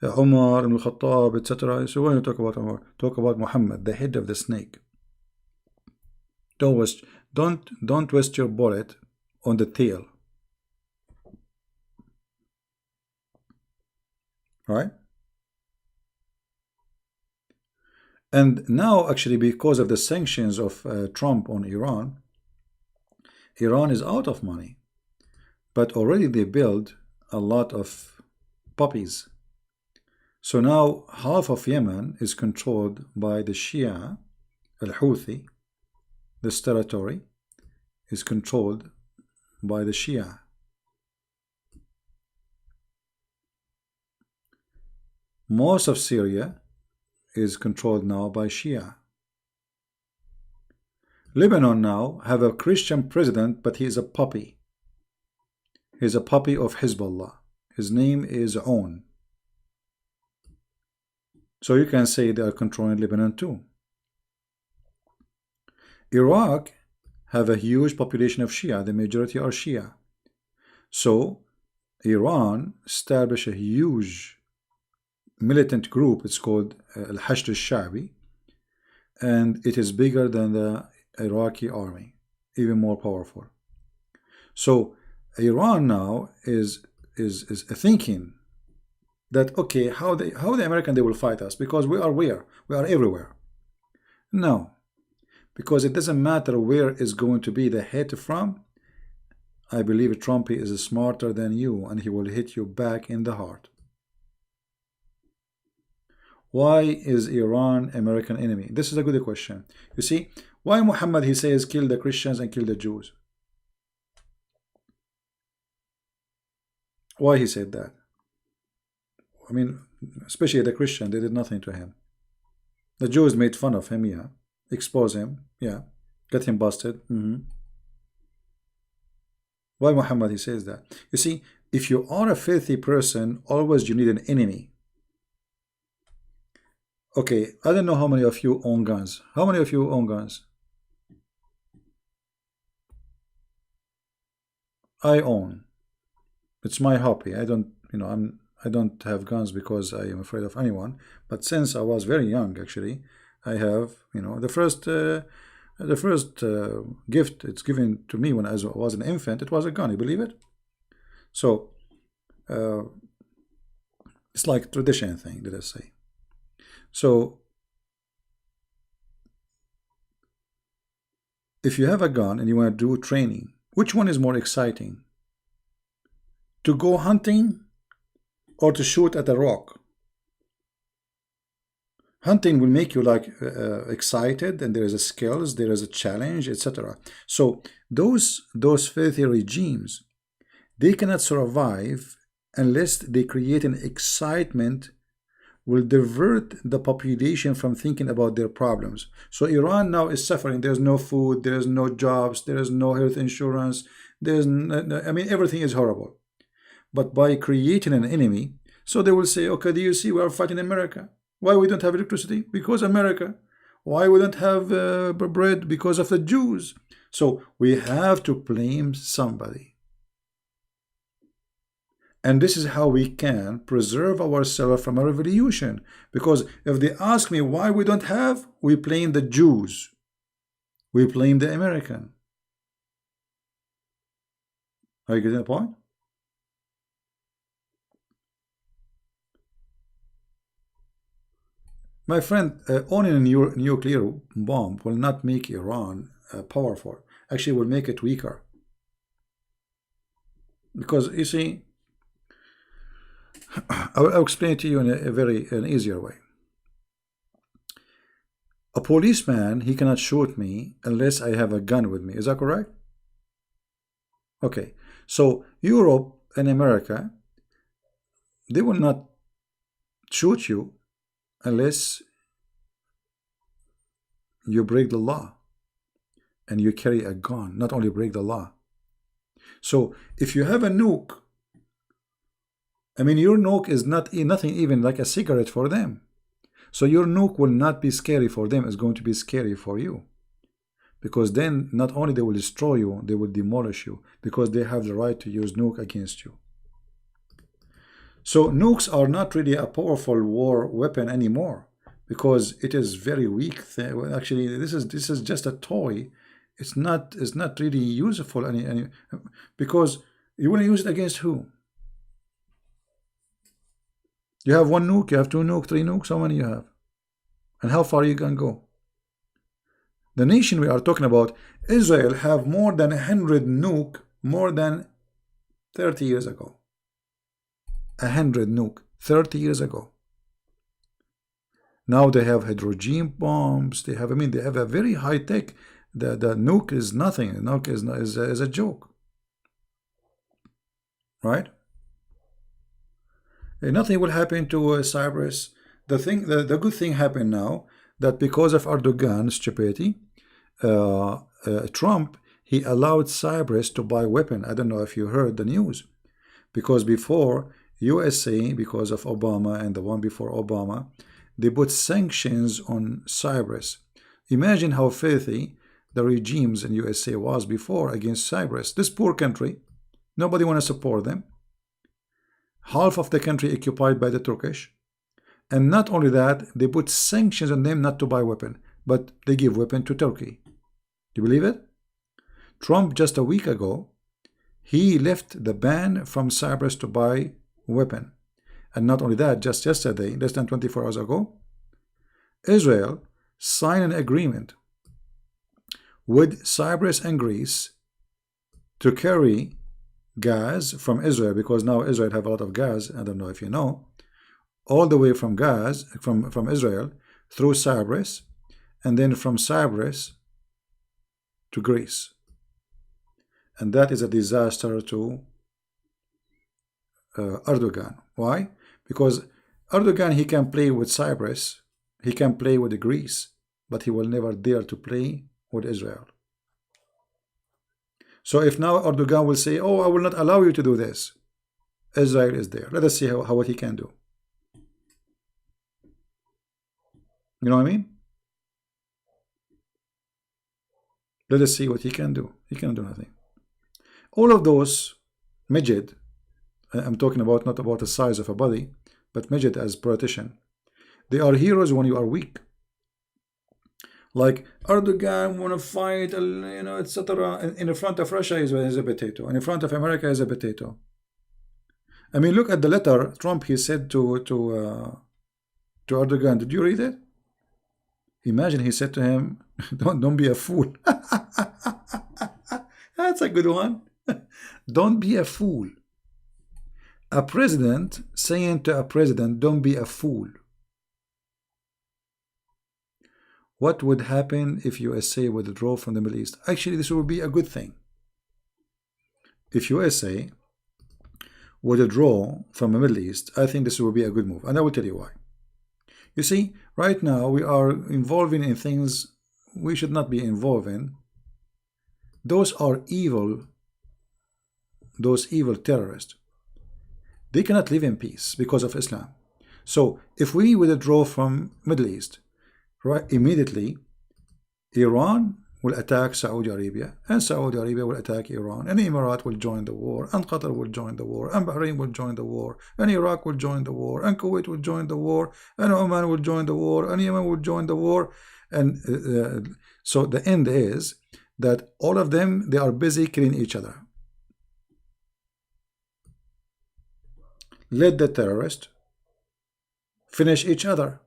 Speaker 2: Umar ibn al-Khattab, etc. So when you talk about Umar, talk about Muhammad, the head of the snake. Don't waste your bullet on the tail. Right? And now, actually, because of the sanctions of Trump on Iran, Iran is out of money. But already they build a lot of puppies. So now half of Yemen is controlled by the Shia, Al-Houthi. This territory is controlled by the Shia. Most of Syria is controlled now by Shia. Lebanon now have a Christian president, but he is a puppy. He's a puppy of Hezbollah. His name is Aoun. So you can say they are controlling Lebanon too. Iraq have a huge population of Shia. The majority are Shia. So Iran established a huge militant group. It's called Al-Hashd al-Sha'bi, and it is bigger than the Iraqi army, even more powerful. So Iran now is thinking that, okay, how the American, they will fight us, because we are where? We are everywhere. No, because it doesn't matter where is going to be the hit from. I believe Trump is smarter than you, and he will hit you back in the heart. Why is Iran American enemy? This is a good question. You see, why Muhammad, he says, kill the Christians and kill the Jews? Why he said that? I mean, especially the Christian, they did nothing to him. The Jews made fun of him, yeah. Expose him, yeah. Get him busted. Why Muhammad, he says that? You see, if you are a filthy person, always you need an enemy. Okay, I don't know how many of you own guns. How many of you own guns? I own. It's my hobby. I don't, I don't have guns because I am afraid of anyone. But since I was very young, actually, I have, the first gift it's given to me when I was an infant, it was a gun. You believe it? So it's like tradition thing, let us say. So if you have a gun and you want to do training, which one is more exciting? To go hunting or to shoot at a rock? Hunting will make you like excited, and there is a skills, there is a challenge, etc. So those filthy regimes, they cannot survive unless they create an excitement will divert the population from thinking about their problems. So Iran now is suffering. There's no food, there's no jobs, there is no health insurance, there's no, I mean, everything is horrible. But by creating an enemy, so they will say, okay, do you see we are fighting America? Why we don't have electricity? Because America. Why we don't have bread? Because of the Jews. So we have to blame somebody. And this is how we can preserve ourselves from a revolution. Because if they ask me why we don't have, we blame the Jews. We blame the American. Are you getting the point? My friend, owning a nuclear bomb will not make Iran powerful. Actually, will make it weaker. Because you see, I'll explain it to you in an easier way. A policeman, he cannot shoot me unless I have a gun with me. Is that correct? Okay. So Europe and America, they will not shoot you unless you break the law and you carry a gun, not only break the law. So if you have a nuke, I mean, your nuke is nothing even like a cigarette for them. So your nuke will not be scary for them, it's going to be scary for you. Because then not only they will destroy you, they will demolish you, because they have the right to use nuke against you. So nukes are not really a powerful war weapon anymore, because it is very weak. Actually, this is just a toy. It's not really useful any because you want to use it against who? You have one nuke, you have two nukes, three nukes. How many you have? And how far you can go? The nation we are talking about, Israel, have more than 100 nuke more than 30 years ago. 100 nuke 30 years ago. Now they have hydrogen bombs. They have, I mean, they have a very high tech. The nuke is nothing. The nuke is a joke, right? And nothing will happen to Cyprus. The good thing happened now that because of Erdogan's stupidity, Trump, he allowed Cyprus to buy weapons. I don't know if you heard the news, because before USA, because of Obama and the one before Obama, they put sanctions on Cyprus. Imagine how filthy the regimes in USA was before against Cyprus. This poor country, nobody want to support them. Half of the country occupied by the Turkish. And not only that, they put sanctions on them not to buy weapon, but they give weapon to Turkey. Do you believe it? Trump, just a week ago, he left the ban from Cyprus to buy weapon. And not only that, just yesterday, less than 24 hours ago, Israel signed an agreement with Cyprus and Greece to carry gas from Israel, because now Israel have a lot of gas, I don't know if you know, all the way from from Israel through Cyprus, and then from Cyprus to Greece. And that is a disaster to Erdogan. Why? Because Erdogan, he can play with Cyprus, he can play with Greece, but he will never dare to play with Israel. So if now Erdogan will say, oh, I will not allow you to do this, Israel is there. Let us see what he can do. You know what I mean? Let us see what he can do. He can do nothing. All of those midget, I'm talking about not about the size of a body, but midget as politician, they are heroes when you are weak. Like Erdogan want to fight, you know, etc. In front of Russia is a potato, and in front of America is a potato. I mean, look at the letter Trump he said to Erdogan. Did you read it? Imagine he said to him, "Don't be a fool." That's a good one. Don't be a fool. A president saying to a president, "Don't be a fool." What would happen if USA would withdraw from the Middle East? Actually, this would be a good thing. If USA would withdraw from the Middle East, I think this would be a good move. And I will tell you why. You see, right now we are involving in things we should not be involved in. Those are evil, those evil terrorists. They cannot live in peace because of Islam. So if we withdraw from Middle East, right, immediately Iran will attack Saudi Arabia, and Saudi Arabia will attack Iran, and Emirates will join the war, and Qatar will join the war, and Bahrain will join the war, and Iraq will join the war, and Kuwait will join the war, and Oman will join the war, and Yemen will join the war. And so the end is that all of them, they are busy killing each other. Let the terrorists finish each other.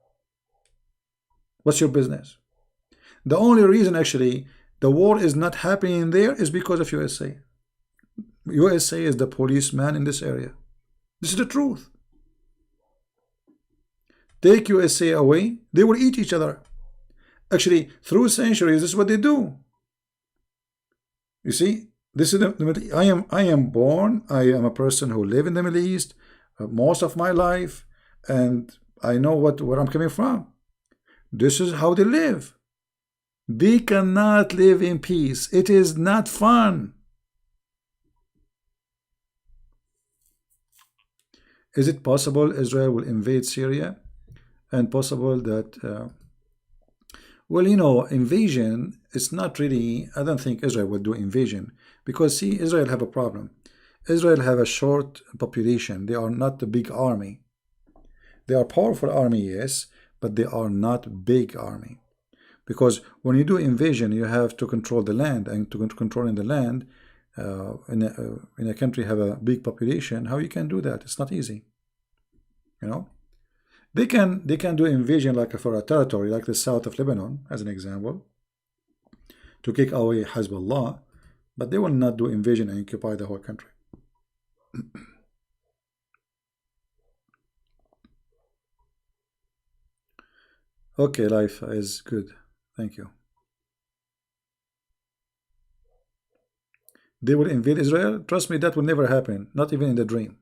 Speaker 2: What's your business? The only reason actually the war is not happening there is because of USA. USA is the policeman in this area. This is the truth. Take USA away, they will eat each other. Actually, through centuries, this is what they do. You see, this is I am born. I am a person who live in the Middle East most of my life, and I know where I'm coming from. This is how they live. They cannot live in peace. It is not fun. Is it possible Israel will invade Syria? And possible that, well, you know, invasion, it's not really, I don't think Israel will do invasion. Because, see, Israel have a problem. Israel have a short population. They are not a big army. They are powerful army, yes, but they are not big army. Because when you do invasion, you have to control the land, and to controlling the land in a country have a big population, how you can do that? It's not easy. You know, they can do invasion like for a territory like the south of Lebanon, as an example, to kick away Hezbollah, but they will not do invasion and occupy the whole country. Okay, life is good. Thank you. They will invade Israel? Trust me, that will never happen. Not even in the dream.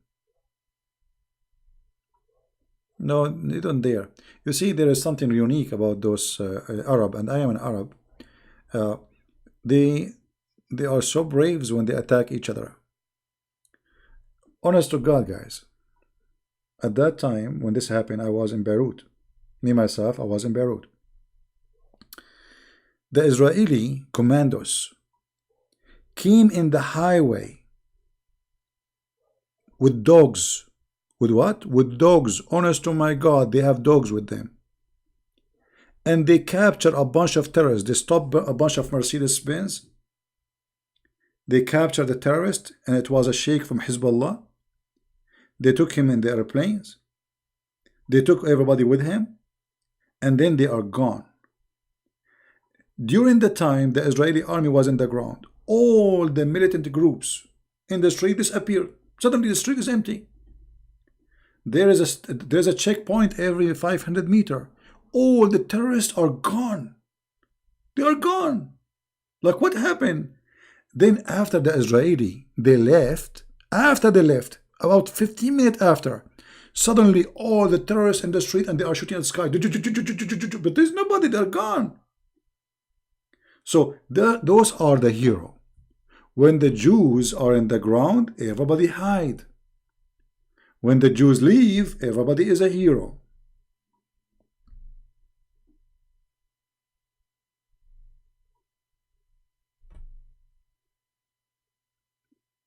Speaker 2: No, they don't dare. You see, there is something unique about those Arab, and I am an Arab. They are so brave when they attack each other. Honest to God, guys. At that time, when this happened, I was in Beirut. Me, myself, I was in Beirut. The Israeli commandos came in the highway with dogs. With what? With dogs. Honest to my God, they have dogs with them. And they captured a bunch of terrorists. They stopped a bunch of Mercedes-Benz. They captured the terrorist, and it was a sheikh from Hezbollah. They took him in the airplanes. They took everybody with him, and then they are gone. During the time the Israeli army was in the ground, all the militant groups in the street disappeared. Suddenly the street is empty. There's a checkpoint every 500 meters. All the terrorists are gone. They are gone. Like, what happened? Then after the Israeli, they left. After they left, about 15 minutes after, suddenly all the terrorists in the street, and they are shooting at the sky. But there's nobody. They're gone. So those are the hero. When the Jews are in the ground, everybody hide. When the Jews leave, everybody is a hero.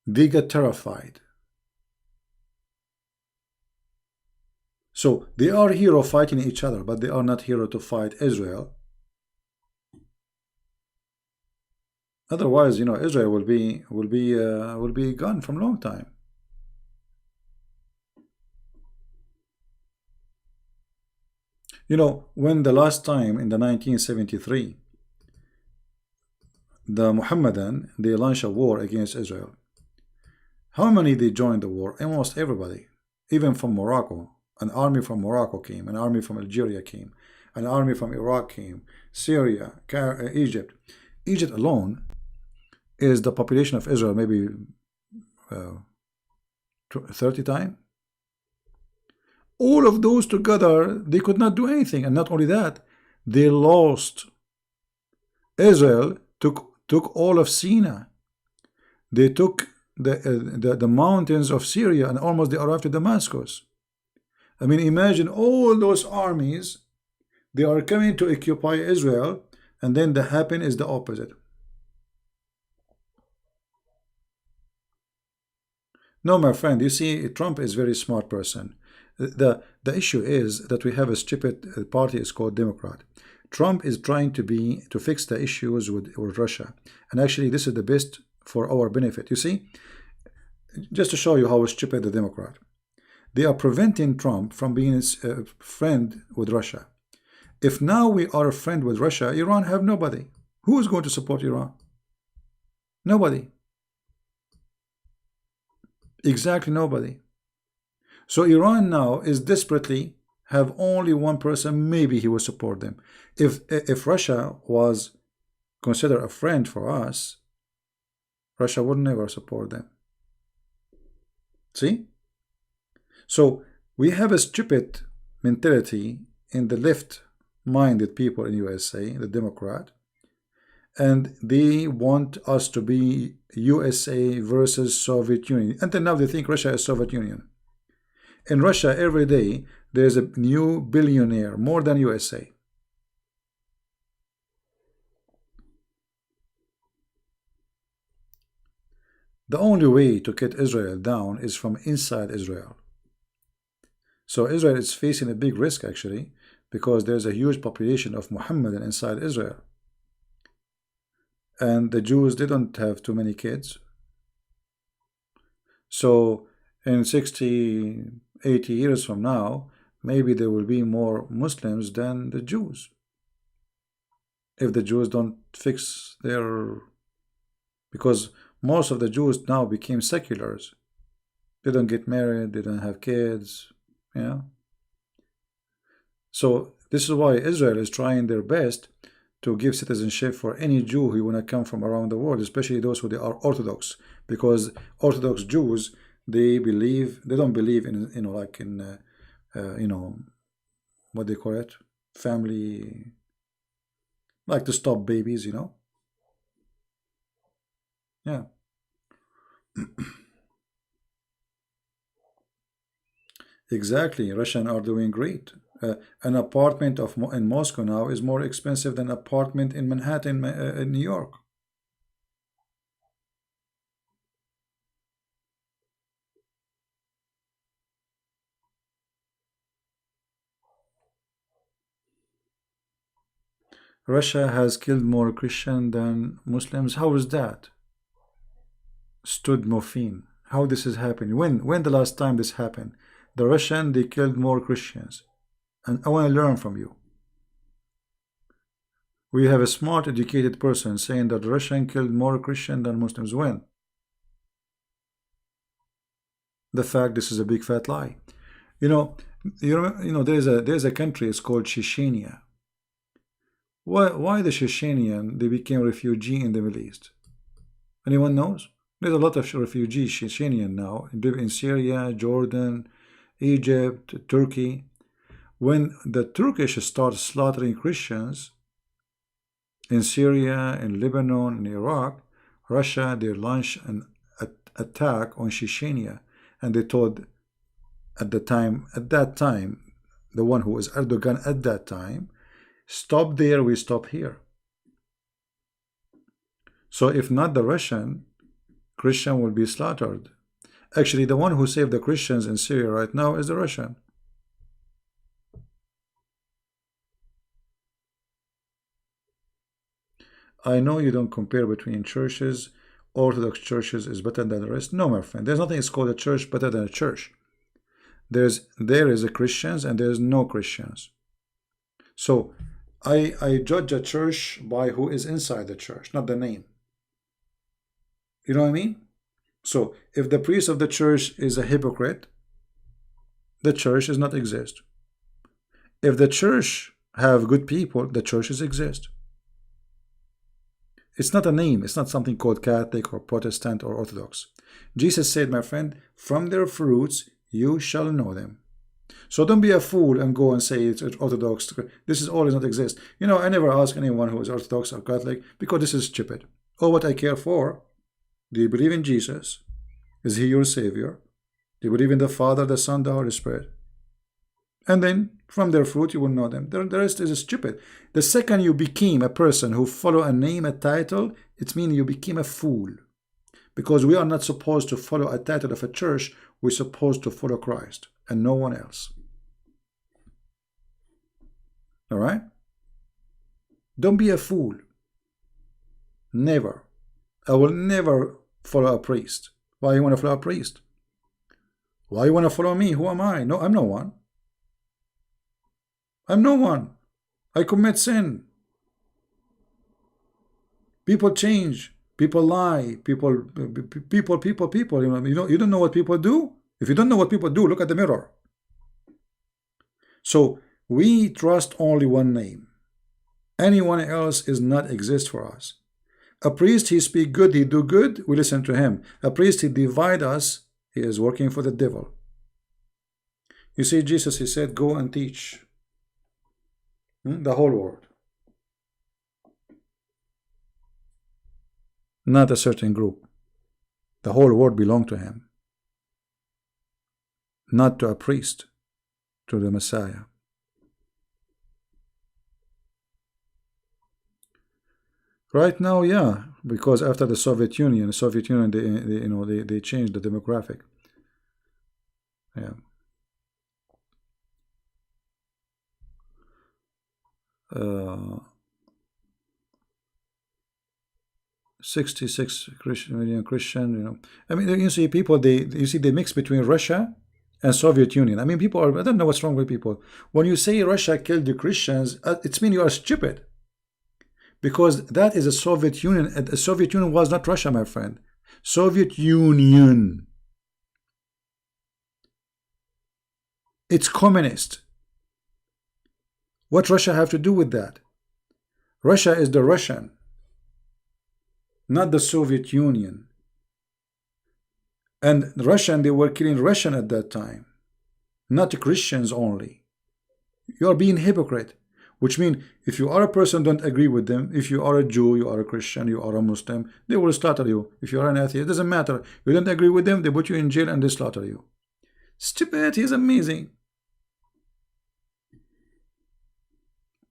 Speaker 2: They get terrified. So they are hero fighting each other, but they are not hero to fight Israel. Otherwise, you know, Israel will be gone from long time. You know, when the last time in the 1973, the Muhammadan, they launched a war against Israel. How many they joined the war? Almost everybody, even from Morocco. An army from Morocco came, an army from Algeria came, an army from Iraq came, Syria, Egypt. Egypt alone is the population of Israel maybe 30 times. All of those together, they could not do anything. And not only that, they lost. Israel took all of Sinai. They took the mountains of Syria, and almost they arrived to Damascus. I mean, imagine all those armies, they are coming to occupy Israel, and then the happen is the opposite. No, my friend, you see, Trump is a very smart person. The issue is that we have a stupid party is called Democrat. Trump is trying to fix the issues with Russia, and actually this is the best for our benefit. You see, just to show you how stupid the Democrat, they are preventing Trump from being a friend with Russia. If now we are a friend with Russia, Iran have nobody. Who is going to support Iran? Nobody. Exactly nobody. So Iran now is desperately have only one person, maybe he will support them. If Russia was considered a friend for us, Russia would never support them. See? So we have a stupid mentality in the left-minded people in USA, the Democrat, and they want us to be USA versus Soviet Union. Until now they think Russia is Soviet Union. In Russia every day there's a new billionaire, more than USA. The only way to get Israel down is from inside Israel. So Israel is facing a big risk actually, because there's a huge population of Muhammadan inside Israel. And the Jews didn't have too many kids. So in 60, 80 years from now, maybe there will be more Muslims than the Jews. If the Jews don't fix their... Because most of the Jews now became seculars. They don't get married, they don't have kids, yeah. So this is why Israel is trying their best to give citizenship for any Jew who want to come from around the world, especially those who are Orthodox, because Orthodox Jews, they don't believe in, you know, like in you know, what they call it, family, like to stop babies, you know. Yeah. Exactly, Russians are doing great. An apartment in Moscow now is more expensive than an apartment in Manhattan, in New York. Russia has killed more Christians than Muslims. How is that? Stud morphine. How this is happening? When the last time this happened? The Russian, they killed more Christians. And I want to learn from you. We have a smart, educated person saying that the Russian killed more Christians than Muslims. When? The fact this is a big fat lie. You know, there's a country, it's called Chechnya. Why the Chechenian they became refugee in the Middle East? Anyone knows? There's a lot of refugees Chechenian now, live in Syria, Jordan, Egypt, Turkey. When the Turkish started slaughtering Christians in Syria, in Lebanon, in Iraq, Russia, they launched an attack on Chechnya, and they told at that time, the one who was Erdogan at that time, stop there, we stop here. So if not the Russian, Christian will be slaughtered. Actually, the one who saved the Christians in Syria right now is the Russian. I know you don't compare between churches. Orthodox churches is better than the rest. No, my friend, there's nothing is called a church better than a church. There is a Christians and there's no Christians. So I judge a church by who is inside the church, not the name. You know what I mean? So if the priest of the church is a hypocrite, the church does not exist. If the church have good people, the churches exist. It's not a name. It's not something called Catholic or Protestant or Orthodox. Jesus said, my friend, from their fruits you shall know them. So don't be a fool and go and say it's Orthodox. This is all does not exist. You know, I never ask anyone who is Orthodox or Catholic because this is stupid. Oh, what I care for, do you believe in Jesus? Is he your Savior? Do you believe in the Father, the Son, the Holy Spirit? And then from their fruit you will know them. The rest is stupid. The second you became a person who follow a name, a title, it means you became a fool. Because we are not supposed to follow a title of a church. We're supposed to follow Christ and no one else. All right? Don't be a fool. Never. I will never follow a priest. Why you want to follow a priest? Why you want to follow me? Who am I? No, I'm no one. I'm no one. I commit sin. People change. People lie. People. You don't know what people do. If you don't know what people do, look at the mirror. So we trust only one name. Anyone else is not exist for us. A priest, he speak good, he do good, we listen to him. A priest, he divide us, he is working for the devil. You see, Jesus, he said, go and teach the whole world. Not a certain group. The whole world belonged to him. Not to a priest, to the Messiah. Right now, yeah, because after the Soviet Union, they changed the demographic. Yeah. 66 million Christian, I mean, you see people, they mix between Russia and Soviet Union. I mean, people are, I don't know what's wrong with people. When you say Russia killed the Christians, it means you are stupid. Because that is a Soviet Union. The Soviet Union was not Russia, my friend. Soviet Union. It's communist. What Russia have to do with that? Russia is the Russian, not the Soviet Union. And the Russian, they were killing Russian at that time, not Christians only. You are being hypocrite. Which means, if you are a person don't agree with them, if you are a Jew, you are a Christian, you are a Muslim, they will slaughter you. If you are an atheist, it doesn't matter. You don't agree with them, they put you in jail and they slaughter you. Stupidity is amazing.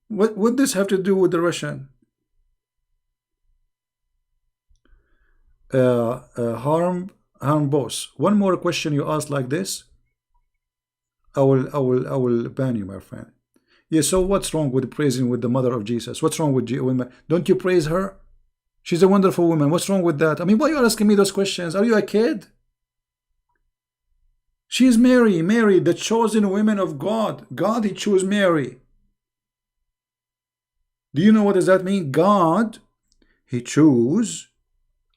Speaker 2: What would this have to do with the Russian? Harm boss. One more question you ask like this, I will ban you, my friend. Yeah, so what's wrong with praising with the mother of Jesus? What's wrong with women? Don't you praise her? She's a wonderful woman. What's wrong with that? I mean, why are you asking me those questions? Are you a kid? She is Mary, the chosen woman of God. God, he chose Mary. Do you know what does that mean? God, he chose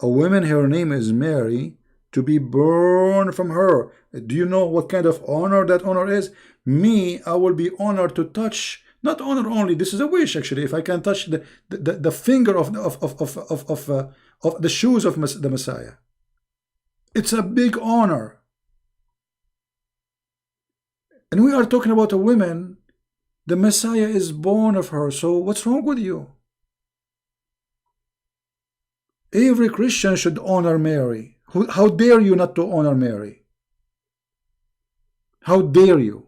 Speaker 2: a woman, her name is Mary, to be born from her. Do you know what kind of honor that honor is? Me, I will be honored to touch, not honor only, this is a wish actually, if I can touch the finger of the shoes of the Messiah. It's a big honor. And we are talking about a woman, the Messiah is born of her, so what's wrong with you? Every Christian should honor Mary. How dare you not to honor Mary? How dare you?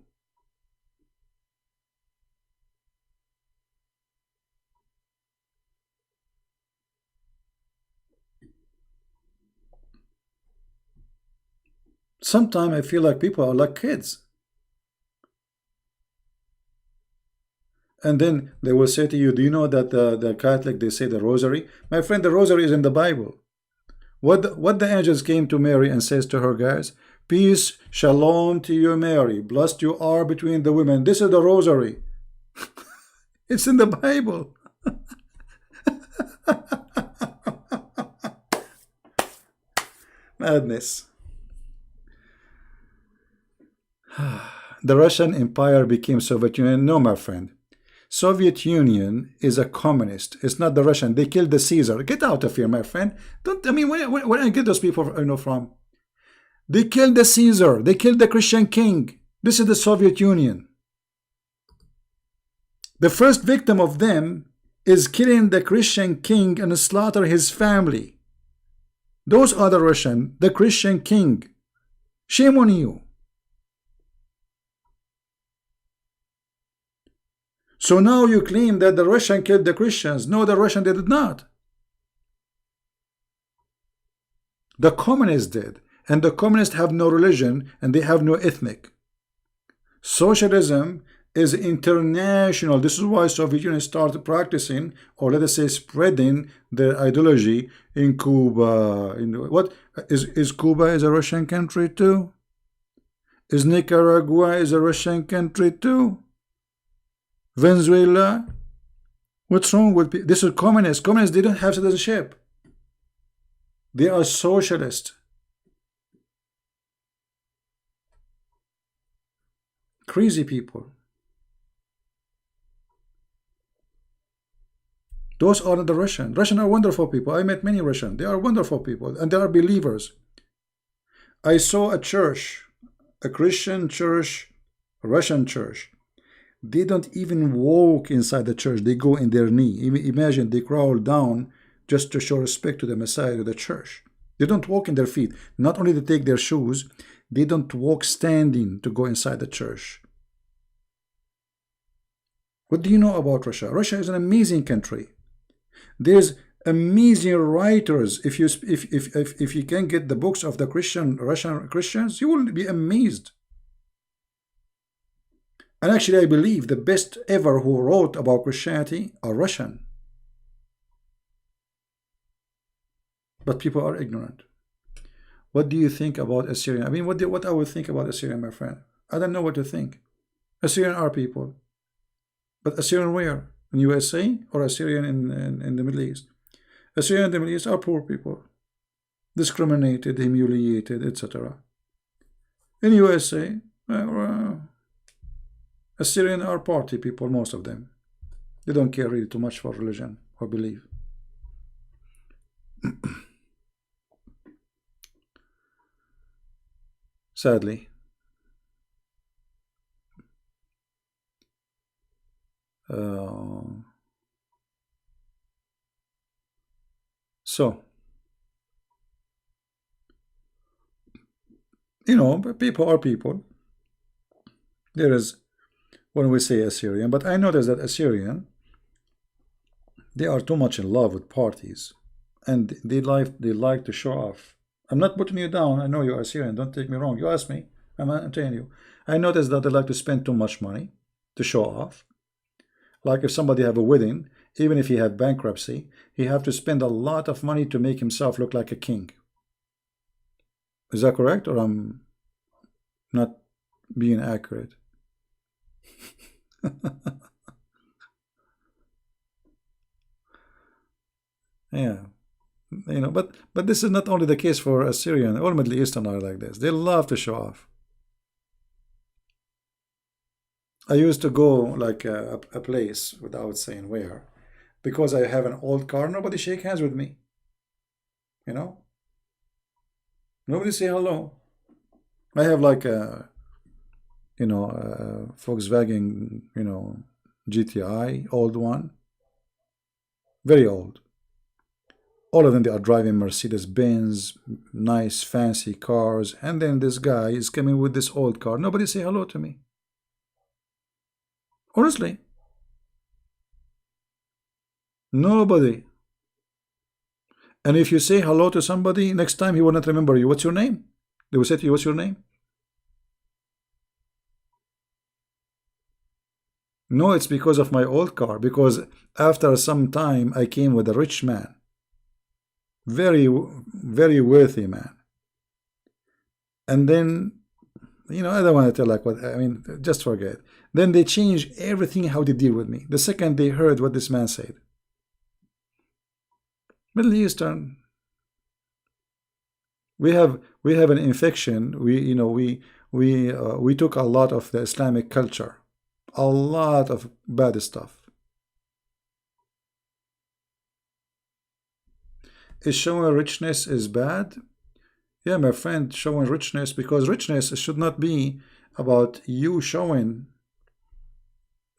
Speaker 2: Sometimes I feel like people are like kids. And then they will say to you, do you know that the Catholic, they say the rosary? My friend, the rosary is in the Bible. What the angels came to Mary and says to her, guys, peace, shalom to you, Mary. Blessed you are between the women. This is the rosary. It's in the Bible. Madness. The Russian Empire became Soviet Union. No, my friend. Soviet Union is a communist. It's not the Russian. They killed the Caesar. Get out of here, my friend. Don't. I mean, where I get those people from? They killed the Caesar. They killed the Christian king. This is the Soviet Union. The first victim of them is killing the Christian king and slaughter his family. Those are the Russian, the Christian king. Shame on you. So now you claim that the Russian killed the Christians. No, the Russian did not. The communists did. And the communists have no religion and they have no ethnic. Socialism is international. This is why Soviet Union started practicing, or let us say spreading, their ideology in Cuba. What is Cuba is a Russian country too? Is Nicaragua is a Russian country too? Venezuela? What's wrong with people? This is communists. Communists, they don't have citizenship. They are socialist. Crazy people. Those are not the Russian. Russian are wonderful people. I met many Russian. They are wonderful people and they are believers. I saw a church, a Christian church, a Russian church. They don't even walk inside the church. They go in their knee. Imagine they crawl down just to show respect to the Messiah, to the church. They don't walk in their feet. Not only to take their shoes, they don't walk standing to go inside the church. What do you know about Russia? Russia is an amazing country. There's amazing writers. If you can get the books of the Russian Christians, you will be amazed. And actually, I believe the best ever who wrote about Christianity are Russian. But people are ignorant. What do you think about Assyrian? I mean, what I would think about Assyrian, my friend? I don't know what to think. Assyrian are people. But Assyrian where? In USA or Assyrian in the Middle East? Assyrian in the Middle East are poor people. Discriminated, humiliated, etc. In USA, Assyrian are party people, most of them. They don't care really too much for religion or belief. Sadly. So, you know, people are people. There is, when we say Assyrian, but I notice that Assyrian, they are too much in love with parties, and they like to show off. I'm not putting you down. I know you're Assyrian. Don't take me wrong. You ask me. I'm telling you. I notice that they like to spend too much money to show off. Like if somebody have a wedding, even if he had bankruptcy, he have to spend a lot of money to make himself look like a king. Is that correct, or I'm not being accurate? Yeah, you know, but this is not only the case for Assyrian. All Middle Eastern are like this. They love to show off. I used to go like a place without saying where, because I have an old car. Nobody shake hands with me. You know, nobody say hello. I have like a, you know, a Volkswagen, you know, GTI, old one, very old. All of them, they are driving Mercedes-Benz, nice fancy cars, and then this guy is coming with this old car. Nobody say hello to me. Honestly, nobody. And if you say hello to somebody, next time he will not remember you. What's your name? They will say to you, what's your name? No, it's because of my old car. Because after some time, I came with a rich man. Very, very worthy man. And then, you know, I don't want to tell like what, I mean, just forget. Then they changed everything how they deal with me. The second they heard what this man said. Middle Eastern, we have an infection. We took a lot of the Islamic culture, a lot of bad stuff. Is showing richness is bad? Yeah, my friend, showing richness, because richness should not be about you showing.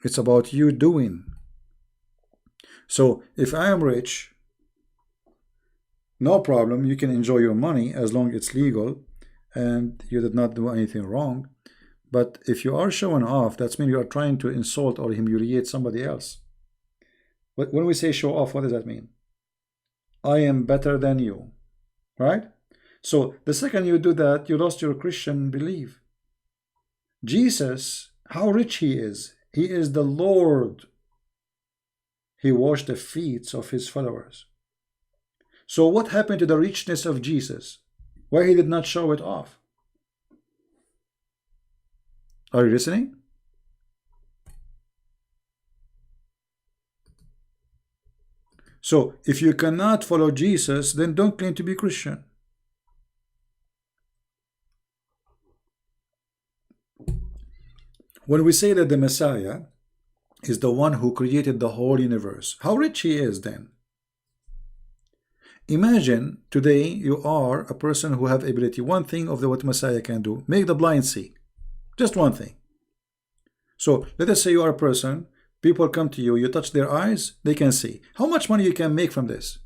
Speaker 2: It's about you doing. So if I am rich, no problem, you can enjoy your money as long as it's legal and you did not do anything wrong. But if you are showing off, that means you are trying to insult or humiliate somebody else. But when we say show off, what does that mean? I am better than you, right? So the second you do that, you lost your Christian belief. Jesus, how rich he is. He is the Lord. He washed the feet of his followers. So what happened to the richness of Jesus? Why he did not show it off? Are you listening? So if you cannot follow Jesus, then don't claim to be Christian. When we say that the Messiah is the one who created the whole universe, how rich he is then? Imagine today you are a person who have ability. One thing of what Messiah can do, make the blind see. Just one thing. So let us say you are a person, people come to you, you touch their eyes, they can see. How much money you can make from this?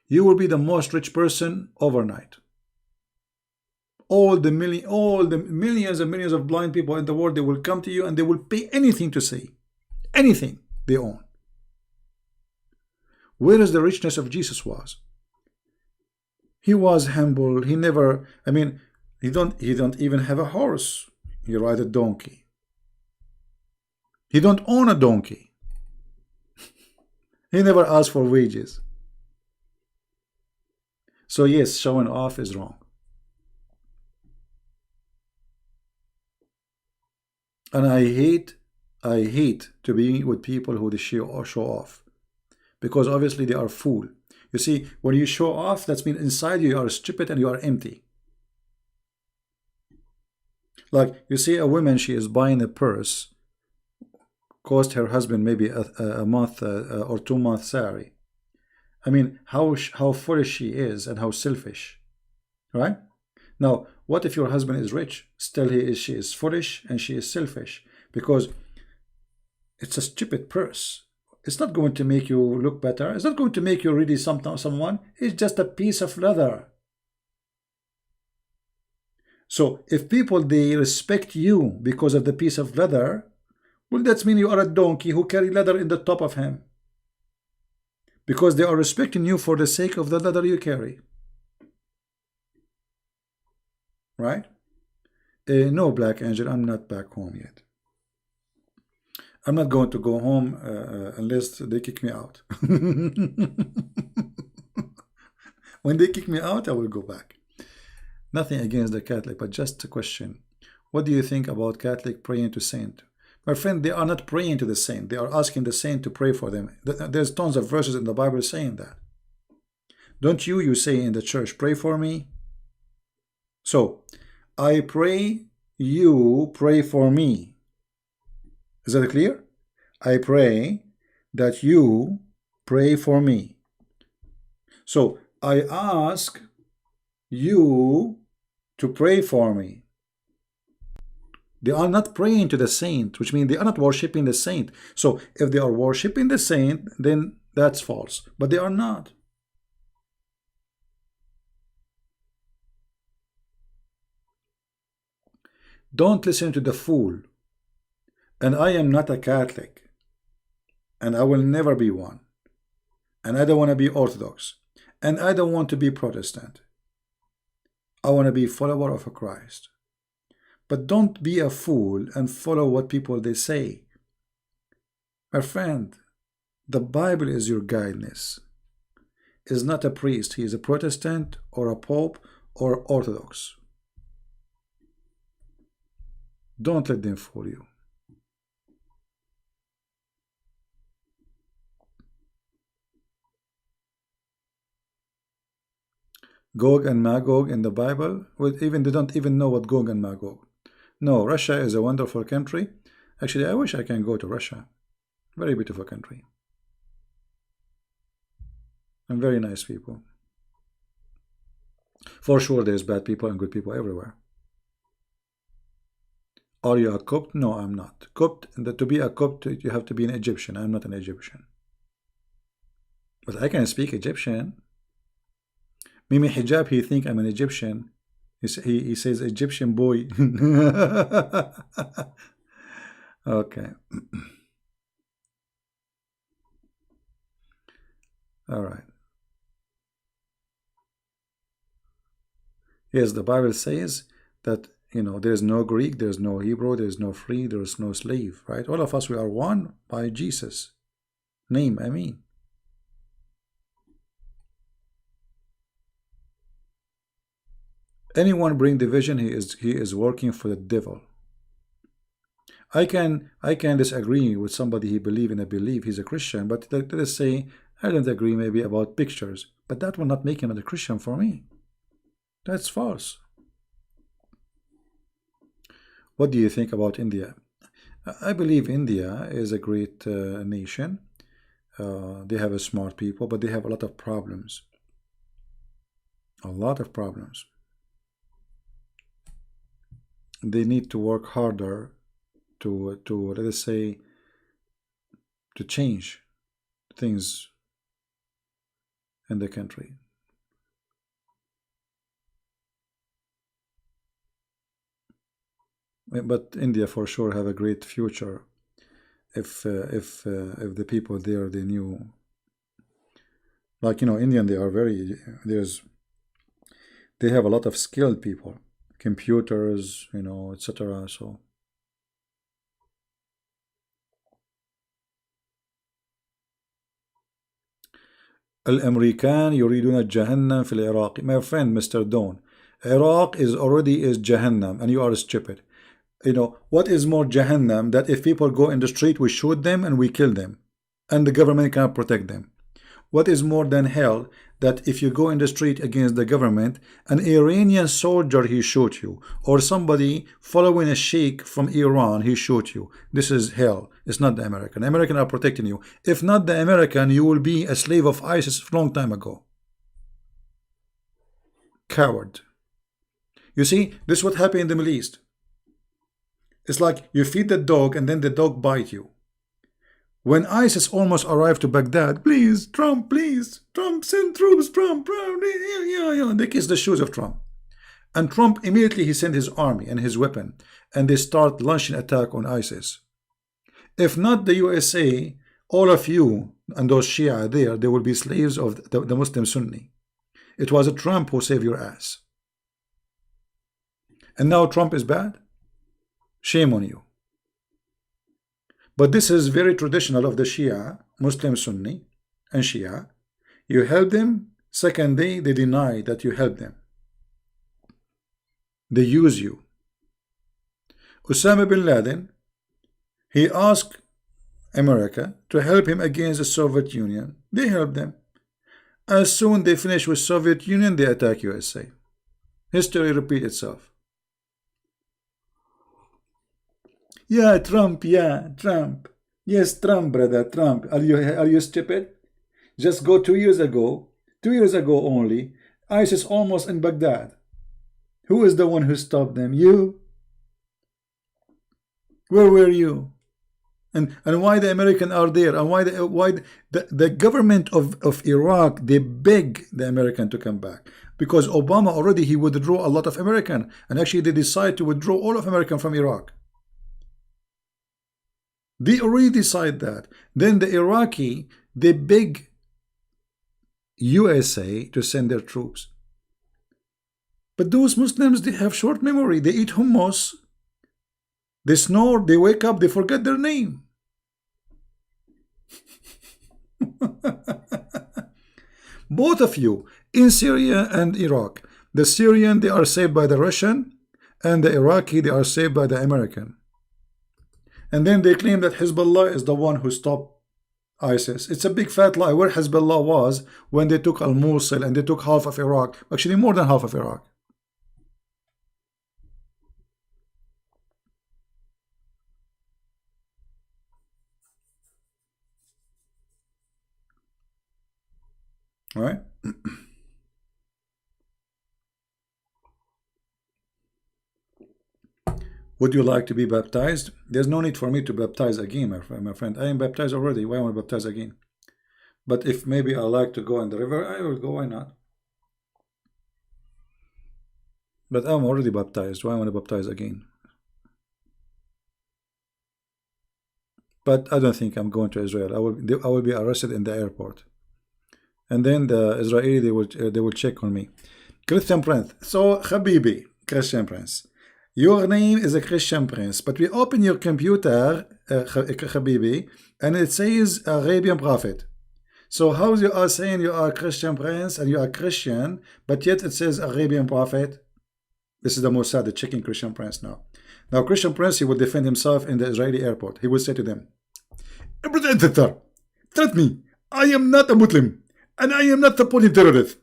Speaker 2: You will be the most rich person overnight. All the millions and millions of blind people in the world, they will come to you and they will pay anything to see. Anything they own. Where is the richness of Jesus was? He was humble. He never, I mean, he don't even have a horse. He ride a donkey. He don't own a donkey. He never asked for wages. So yes, showing off is wrong. And I hate to be with people who show off. Because obviously they are fool. You see, when you show off, that means inside you are stupid and you are empty. Like you see a woman, she is buying a purse, cost her husband maybe a month or 2 months salary. I mean, how foolish she is and how selfish, right? Now, what if your husband is rich? Still she is foolish and she is selfish because it's a stupid purse. It's not going to make you look better. It's not going to make you really someone. It's just a piece of leather. So if people, they respect you because of the piece of leather, well, that means you are a donkey who carry leather in the top of him. Because they are respecting you for the sake of the leather you carry. Right? No, Black Angel, I'm not back home yet. I'm not going to go home unless they kick me out. When they kick me out, I will go back. Nothing against the Catholic, but just a question. What do you think about Catholic praying to saint? My friend, they are not praying to the saint. They are asking the saint to pray for them. There's tons of verses in the Bible saying that. Don't you say in the church, pray for me? So, I pray, you pray for me. Is that clear? I pray that you pray for me. So I ask you to pray for me. They are not praying to the saint, which means they are not worshiping the saint. So if they are worshiping the saint, then that's false. But they are not. Don't listen to the fool. And I am not a Catholic, and I will never be one, and I don't want to be Orthodox, and I don't want to be Protestant. I want to be a follower of Christ. But don't be a fool and follow what people they say. My friend, the Bible is your guidance. Is not a priest. He is a Protestant or a Pope or Orthodox. Don't let them fool you. Gog and Magog in the Bible, they don't even know what Gog and Magog. No, Russia is a wonderful country. Actually, I wish I can go to Russia. Very beautiful country. And very nice people. For sure, there's bad people and good people everywhere. Are you a Copt? No, I'm not. Copt, to be a Copt, you have to be an Egyptian. I'm not an Egyptian. But I can speak Egyptian. Mimi Hijab, he think I'm an Egyptian. He says Egyptian boy. Okay. All right. Yes, the Bible says that, there's no Greek, there's no Hebrew, there's no free, there's no slave, right? All of us, we are one by Jesus' name. I mean, anyone bring division, he is working for the devil. I can disagree with somebody he believe in a belief he's a Christian, but let us say I don't agree maybe about pictures, but that will not make him a Christian for me. That's false. What do you think about India? I believe India is a great nation. They have a smart people, but they have a lot of problems. A lot of problems. They need to work harder to let us say to change things in the country. But India for sure have a great future if the people there they knew, like Indian, they are very they have a lot of skilled people, computers, etc. So الأمريكان يريدون جهنم في العراق. My friend Mr. Don, Iraq is Jahannam, and you are stupid. What is more Jahannam that if people go in the street we shoot them and we kill them and the government cannot protect them? What is more than hell that if you go in the street against the government, an Iranian soldier he shoot you, or somebody following a sheikh from Iran he shoot you? This is hell. It's not the American. The American are protecting you. If not the American, you will be a slave of ISIS a long time ago. Coward. You see, this is what happened in the Middle East. It's like you feed the dog and then the dog bite you. When ISIS almost arrived to Baghdad, please, Trump, send troops, Trump, yeah. They kiss the shoes of Trump. And Trump immediately he sent his army and his weapon, and they start launching attack on ISIS. If not the USA, all of you and those Shia there, they will be slaves of the Muslim Sunni. It was a Trump who saved your ass. And now Trump is bad? Shame on you. But this is very traditional of the Shia, Muslim Sunni and Shia. You help them, second day they deny that you help them. They use you. Osama bin Laden, he asked America to help him against the Soviet Union. They helped them. As soon they finish with Soviet Union, they attack USA. History repeats itself. Yeah, Trump. Yes, Trump, brother, Trump. Are you stupid? Just go 2 years ago only, ISIS almost in Baghdad. Who is the one who stopped them? You? Where were you? And why the Americans are there? And why the government of Iraq, they beg the American to come back? Because Obama already he withdrew a lot of American, and actually they decided to withdraw all of American from Iraq. They already decide that. Then the Iraqi, they beg USA to send their troops. But those Muslims, they have short memory. They eat hummus, they snore, they wake up, they forget their name. Both of you, in Syria and Iraq, the Syrian, they are saved by the Russian, and the Iraqi, they are saved by the American. And then they claim that Hezbollah is the one who stopped ISIS. It's a big fat lie. Where Hezbollah was when they took Al-Mosul and they took half of Iraq. Actually, more than half of Iraq. All right? Would you like to be baptized? There's no need for me to baptize again, my friend. I am baptized already. Why am I baptized again? But if maybe I like to go in the river, I will go. Why not? But I'm already baptized. Why I want to baptize again? But I don't think I'm going to Israel. I will be arrested in the airport, and then the Israeli they will check on me. Christian Prince. So Habibi, Christian Prince. Your name is a Christian Prince, but we open your computer, Habibi, and it says Arabian Prophet. So how you are saying you are Christian Prince and you are Christian, but yet it says Arabian Prophet? This is the Mossad checking Christian Prince now. Now Christian Prince, he will defend himself in the Israeli airport. He will say to them, trust me, I am not a Muslim and I am not supporting terrorists.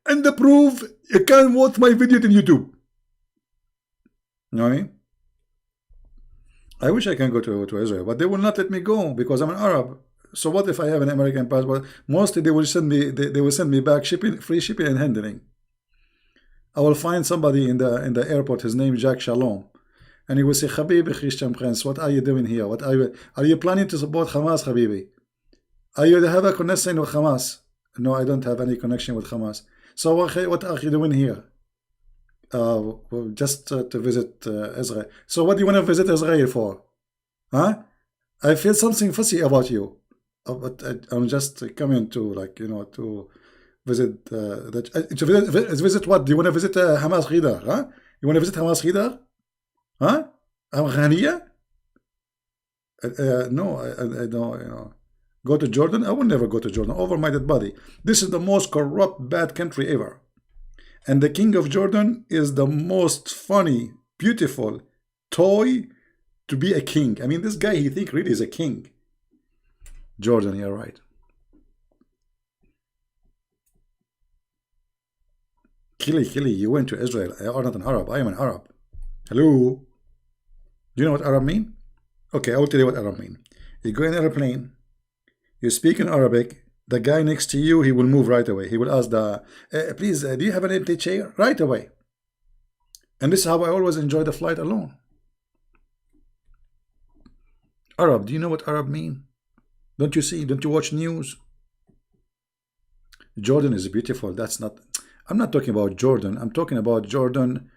Speaker 2: And the proof, you can watch my video on YouTube. You know what I mean? I wish I can go to Israel, but they will not let me go because I'm an Arab. So what if I have an American passport? Mostly they will send me back free shipping and handling. I will find somebody in the airport. His name is Jack Shalom, and he will say, "Habibi Christian Prince, what are you doing here? What are you planning to support Hamas, Habibi? Are you have a connection with Hamas?" No, I don't have any connection with Hamas. So what are you doing here? Just to visit Israel. So what do you want to visit Israel for? Huh? I feel something fussy about you. But I'm just coming to to visit visit what? Do you want to visit Hamas Khidar? Huh? You want to visit Hamas Khidar? Huh? Ghaniya? No, I don't. Go to Jordan? I will never go to Jordan. Over my dead body. This is the most corrupt, bad country ever. And the king of Jordan is the most funny, beautiful toy to be a king. I mean, this guy, he think really is a king. Jordan, you're right. Kili, you went to Israel. You are not an Arab. I am an Arab. Hello? Do you know what Arab mean? Okay, I will tell you what Arab mean. You go in an airplane, you speak in Arabic, the guy next to you, he will move right away. He will ask please, do you have an empty chair? Right away. And this is how I always enjoy the flight alone. Arab, do you know what Arab mean? Don't you see? Don't you watch news? Jordan is beautiful. That's not... I'm not talking about Jordan. I'm talking about Jordan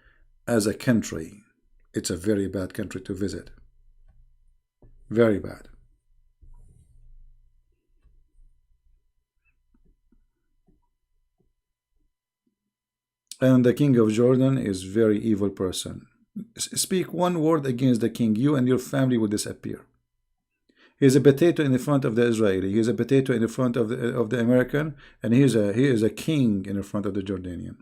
Speaker 2: as a country. It's a very bad country to visit. Very bad. And the king of Jordan is very evil person. Speak one word against the king, you and your family will disappear. He is a potato in the front of the Israeli. He is a potato in the front of the American, and he is a king in the front of the Jordanian.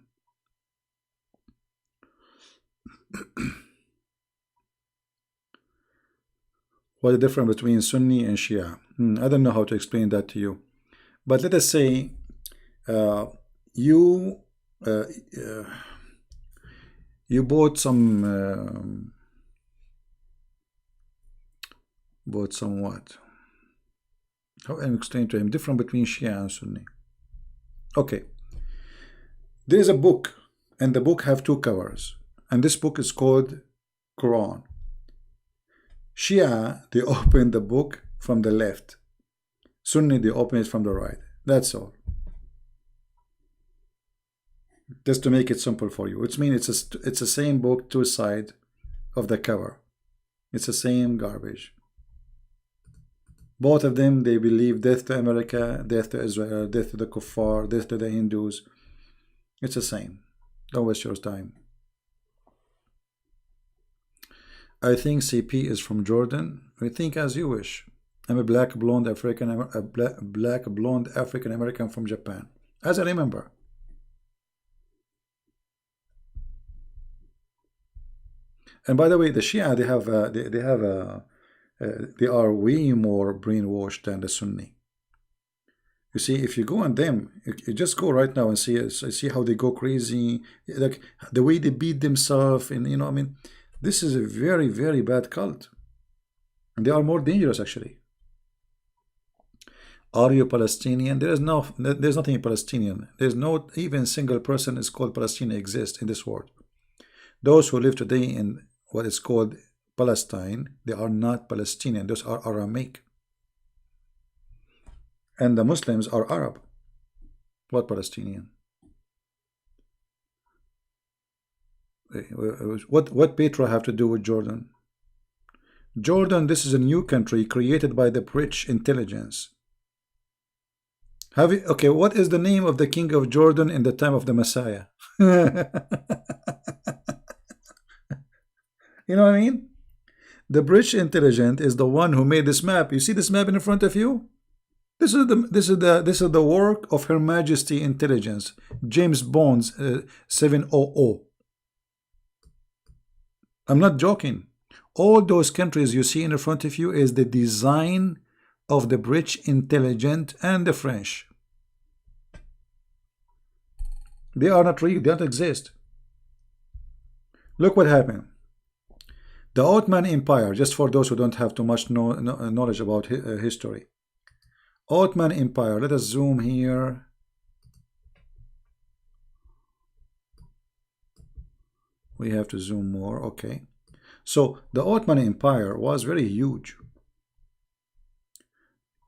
Speaker 2: What the difference between Sunni and Shia? I don't know how to explain that to you. But let us say you bought some what? How am I explain to him difference between Shia and Sunni? Okay, there is a book, and the book have two covers, and this book is called Quran. Shia, they open the book from the left. Sunni, they open it from the right. That's all. Just to make it simple for you, which means it's the same book, two sides of the cover. It's the same garbage. Both of them, they believe death to America, death to Israel, death to the kuffar, death to the Hindus. It's the same. Don't waste your time. I think CP is from Jordan. I think as you wish. I'm a black blonde African American from Japan, as I remember. And by the way, the Shia, they are way more brainwashed than the Sunni. You see, if you go on them, you just go right now and see how they go crazy, like the way they beat themselves, and I mean, this is a very, very bad cult, and they are more dangerous actually. Are you Palestinian? There's nothing Palestinian. There's no even single person is called Palestinian exists in this world. Those who live today in what is called Palestine, they are not Palestinian. Those are Aramaic. And the Muslims are Arab. What Palestinian? What Petra have to do with Jordan? Jordan, this is a new country created by the British intelligence. Have you, okay, what is the name of the king of Jordan in the time of the Messiah? You know what I mean? The British intelligence is the one who made this map. You see this map in front of you? This is the work of Her Majesty Intelligence, James Bond's 700. I'm not joking. All those countries you see in front of you is the design of the British intelligence and the French. They are not real. They don't exist. Look what happened. The Ottoman Empire, just for those who don't have too much knowledge about history. Ottoman Empire, let us zoom here. We have to zoom more, okay. So the Ottoman Empire was very huge.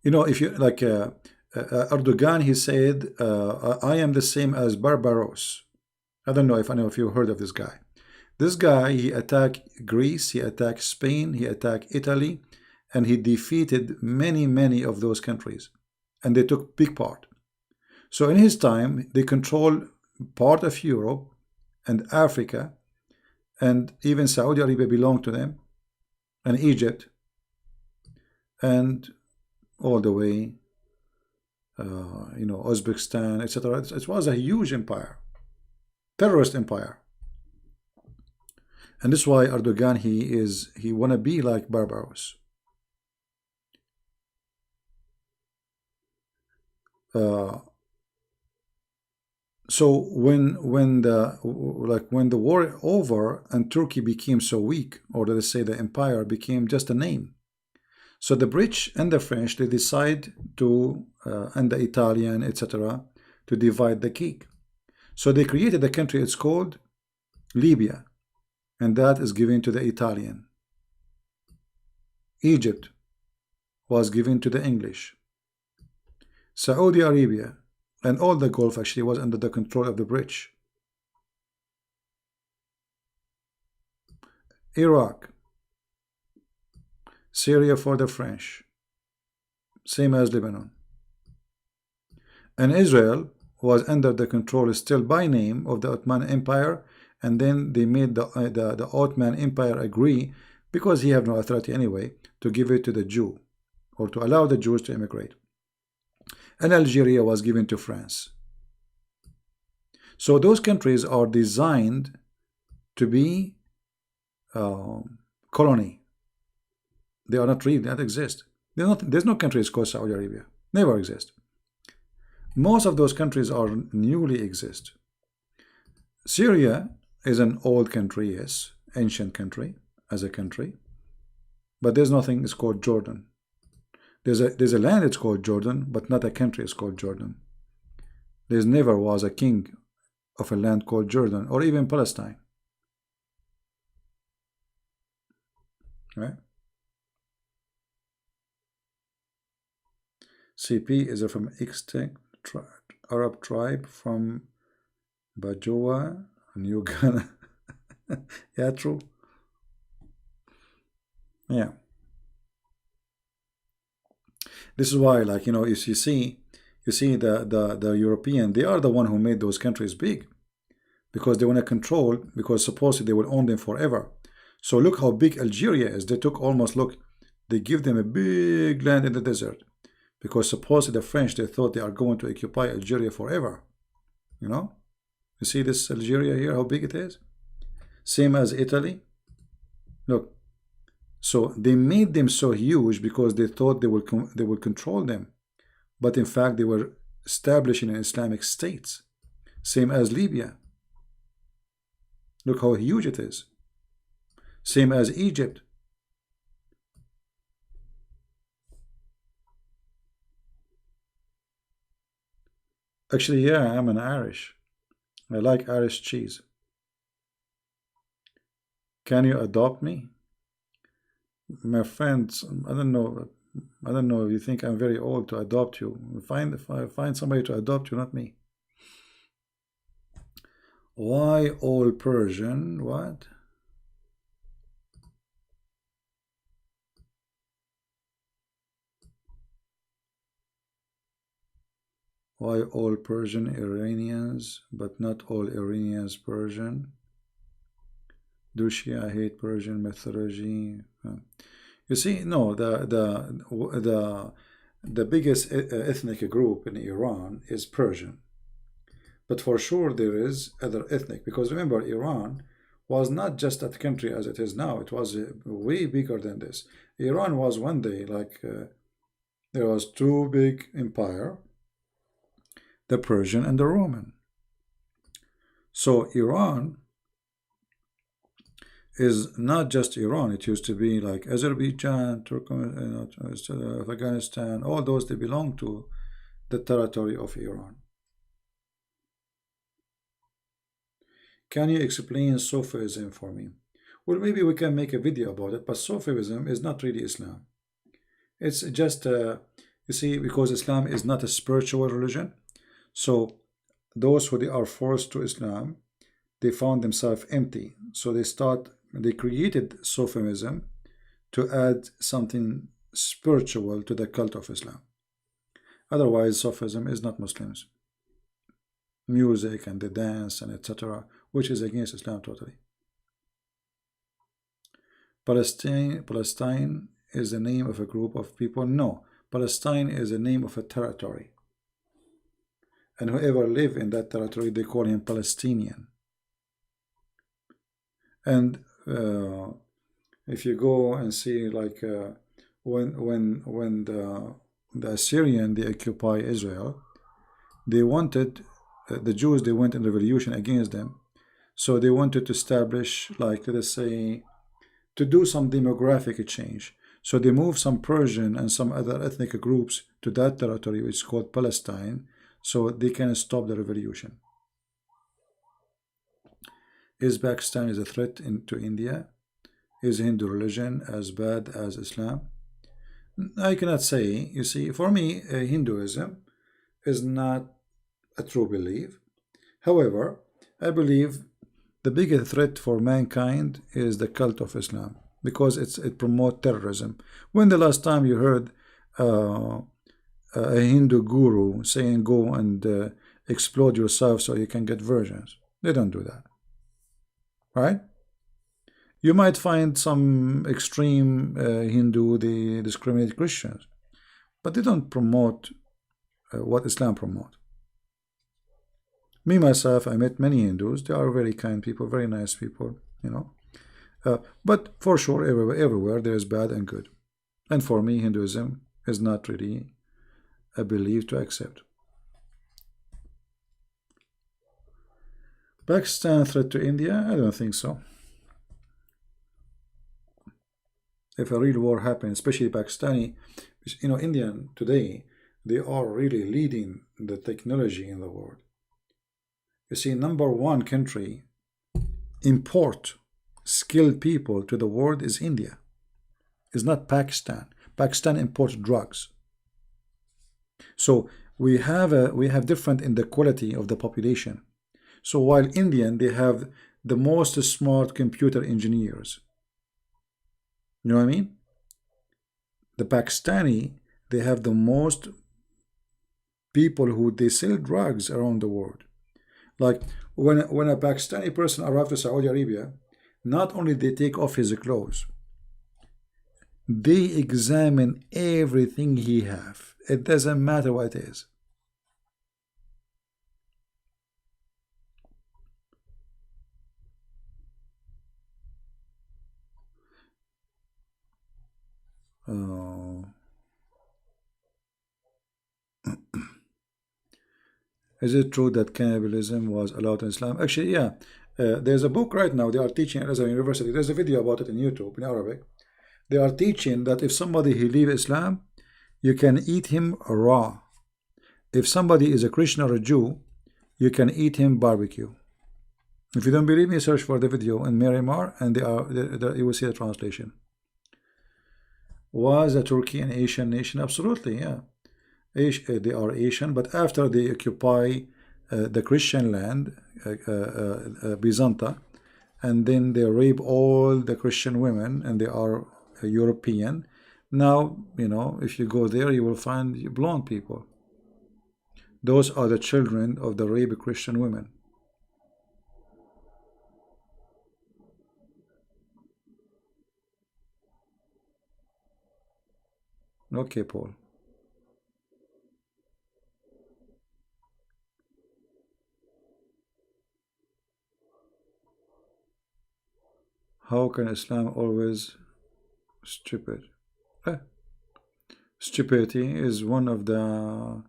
Speaker 2: You know, if you like Erdogan, he said, I am the same as Barbaros. I don't know if any of you heard of this guy. This guy, he attacked Greece, he attacked Spain, he attacked Italy, and he defeated many of those countries. And they took big part. So in his time, they controlled part of Europe and Africa, and even Saudi Arabia belonged to them, and Egypt, and all the way, you know, Uzbekistan, etc. It was a huge empire, terrorist empire. And this is why Erdogan, he wanna be like Barbaros. So when the war over and Turkey became so weak, or let us say the empire became just a name. So the British and the French, they decide to and the Italian, etc., to divide the cake. So they created a country. It's called Libya, and that is given to the Italian. Egypt was given to the English. Saudi Arabia and all the Gulf actually was under the control of the British. Iraq, Syria for the French, same as Lebanon. And Israel was under the control still by name of the Ottoman Empire, and then they made the Ottoman Empire agree, because he had no authority anyway, to give it to the Jew, or to allow the Jews to immigrate. And Algeria was given to France. So those countries are designed to be colony. They are not real, they don't exist. There's no countries called Saudi Arabia. Never exist. Most of those countries are newly exist. Syria is an old country, yes, ancient country, as a country. But there's nothing, it's called Jordan. There's a land, it's called Jordan, but not a country, it's called Jordan. There never was a king of a land called Jordan, or even Palestine. Right? CP is from extinct Arab tribe from Bajau, New Ghana. Yeah, true. Yeah. This is why, like, you know, you see the European, they are the one who made those countries big, because they want to control, because supposedly they will own them forever. So look how big Algeria is. They took almost, look, they give them a big land in the desert, because supposedly the French, they thought they are going to occupy Algeria forever. You know, you see this Algeria here, how big it is? Same as Italy. Look. So they made them so huge because they thought they will control them, but in fact they were establishing an Islamic state. Same as Libya. Look how huge it is. Same as Egypt. Actually, yeah, I'm an Irish. I like Irish cheese. Can you adopt me? My friends, I don't know if you think I'm very old to adopt you. Find somebody to adopt you, not me. Why all Persian? What? Why all Persian Iranians, but not all Iranians Persian? Do Shia hate Persian mythology? You see, no, the biggest ethnic group in Iran is Persian. But for sure there is other ethnic, because remember, Iran was not just a country as it is now. It was way bigger than this. Iran was one day like there was two big empire, the Persian and the Roman. So Iran is not just Iran. It used to be like Azerbaijan, Turkmenistan, Afghanistan, all those, they belong to the territory of Iran. Can you explain Sufism for me? Well, maybe we can make a video about it, but Sufism is not really Islam. It's just, you see, because Islam is not a spiritual religion, so those who they are forced to Islam, they found themselves empty. So they created Sufism to add something spiritual to the cult of Islam. Otherwise, Sufism is not Muslims. Music and the dance and etc., which is against Islam totally. Palestine is the name of a group of people. No, Palestine is the name of a territory. And whoever live in that territory, they call him Palestinian. And if you go and see, like when the Assyrian, they occupy Israel, they wanted the Jews, they went in revolution against them. So they wanted to establish, like, let us say, to do some demographic change. So they moved some Persian and some other ethnic groups to that territory, which is called Palestine, so they can stop the revolution. Is Pakistan a threat to India? Is Hindu religion as bad as Islam? I cannot say. You see, for me, Hinduism is not a true belief. However, I believe the biggest threat for mankind is the cult of Islam, because it promotes terrorism. When the last time you heard a Hindu guru saying go and explode yourself so you can get virgins? They don't do that, right? You might find some extreme Hindu, they discriminate Christians, but they don't promote what Islam promotes. Me, myself, I met many Hindus. They are very kind people, very nice people, you know. But for sure, everywhere there is bad and good. And for me, Hinduism is not really a belief to accept. Pakistan threat to India? I don't think so. If a real war happens, especially Pakistani, you know, Indian today, they are really leading the technology in the world. You see, #1 country import skilled people to the world is India. It's not Pakistan. Pakistan imports drugs. So we have different in the quality of the population. So while Indian, they have the most smart computer engineers. You know what I mean? The Pakistani, they have the most people who they sell drugs around the world. Like when a Pakistani person arrives to Saudi Arabia, not only they take off his clothes, they examine everything he have. It doesn't matter what it is. Is it true that cannibalism was allowed in Islam? Actually, yeah. There's a book right now they are teaching at Azhar University. There's a video about it in YouTube in Arabic. They are teaching that if somebody he leave Islam, you can eat him raw. If somebody is a Christian or a Jew, you can eat him barbecue. If you don't believe me, search for the video in Miramar, and you will see the translation. Was Turkey an Asian nation? Absolutely, yeah. They are Asian, but after they occupy the Christian land, Byzanta, and then they rape all the Christian women, and they are European. Now, you know, if you go there, you will find blonde people. Those are the children of the raped Christian women. Okay, Paul. How can Islam always stupid? Stupidity is one of the,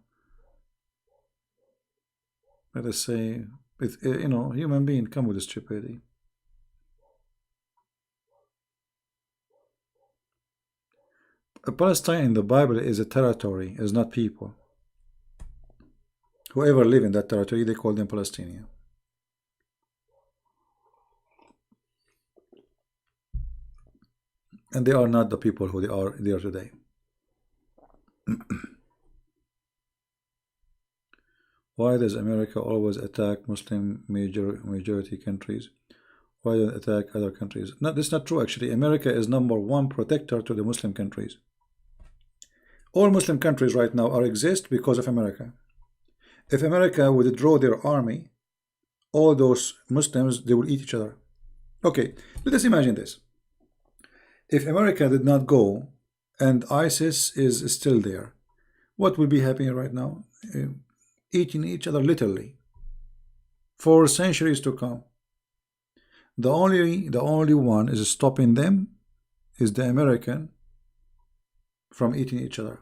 Speaker 2: let us say, you know, human being come with stupidity. Palestine in the Bible is a territory, is not people. Whoever live in that territory, they call them Palestinian. And they are not the people who they are there today. Why does America always attack Muslim majority countries? Why don't attack other countries? No, that's not true actually. America is #1 protector to the Muslim countries. All Muslim countries right now exist because of America. If America would withdraw their army, all those Muslims, they will eat each other. Okay, let us imagine this. If America did not go and ISIS is still there, what will be happening right now? Eating each other literally for centuries to come. The only one is stopping them is the American from eating each other.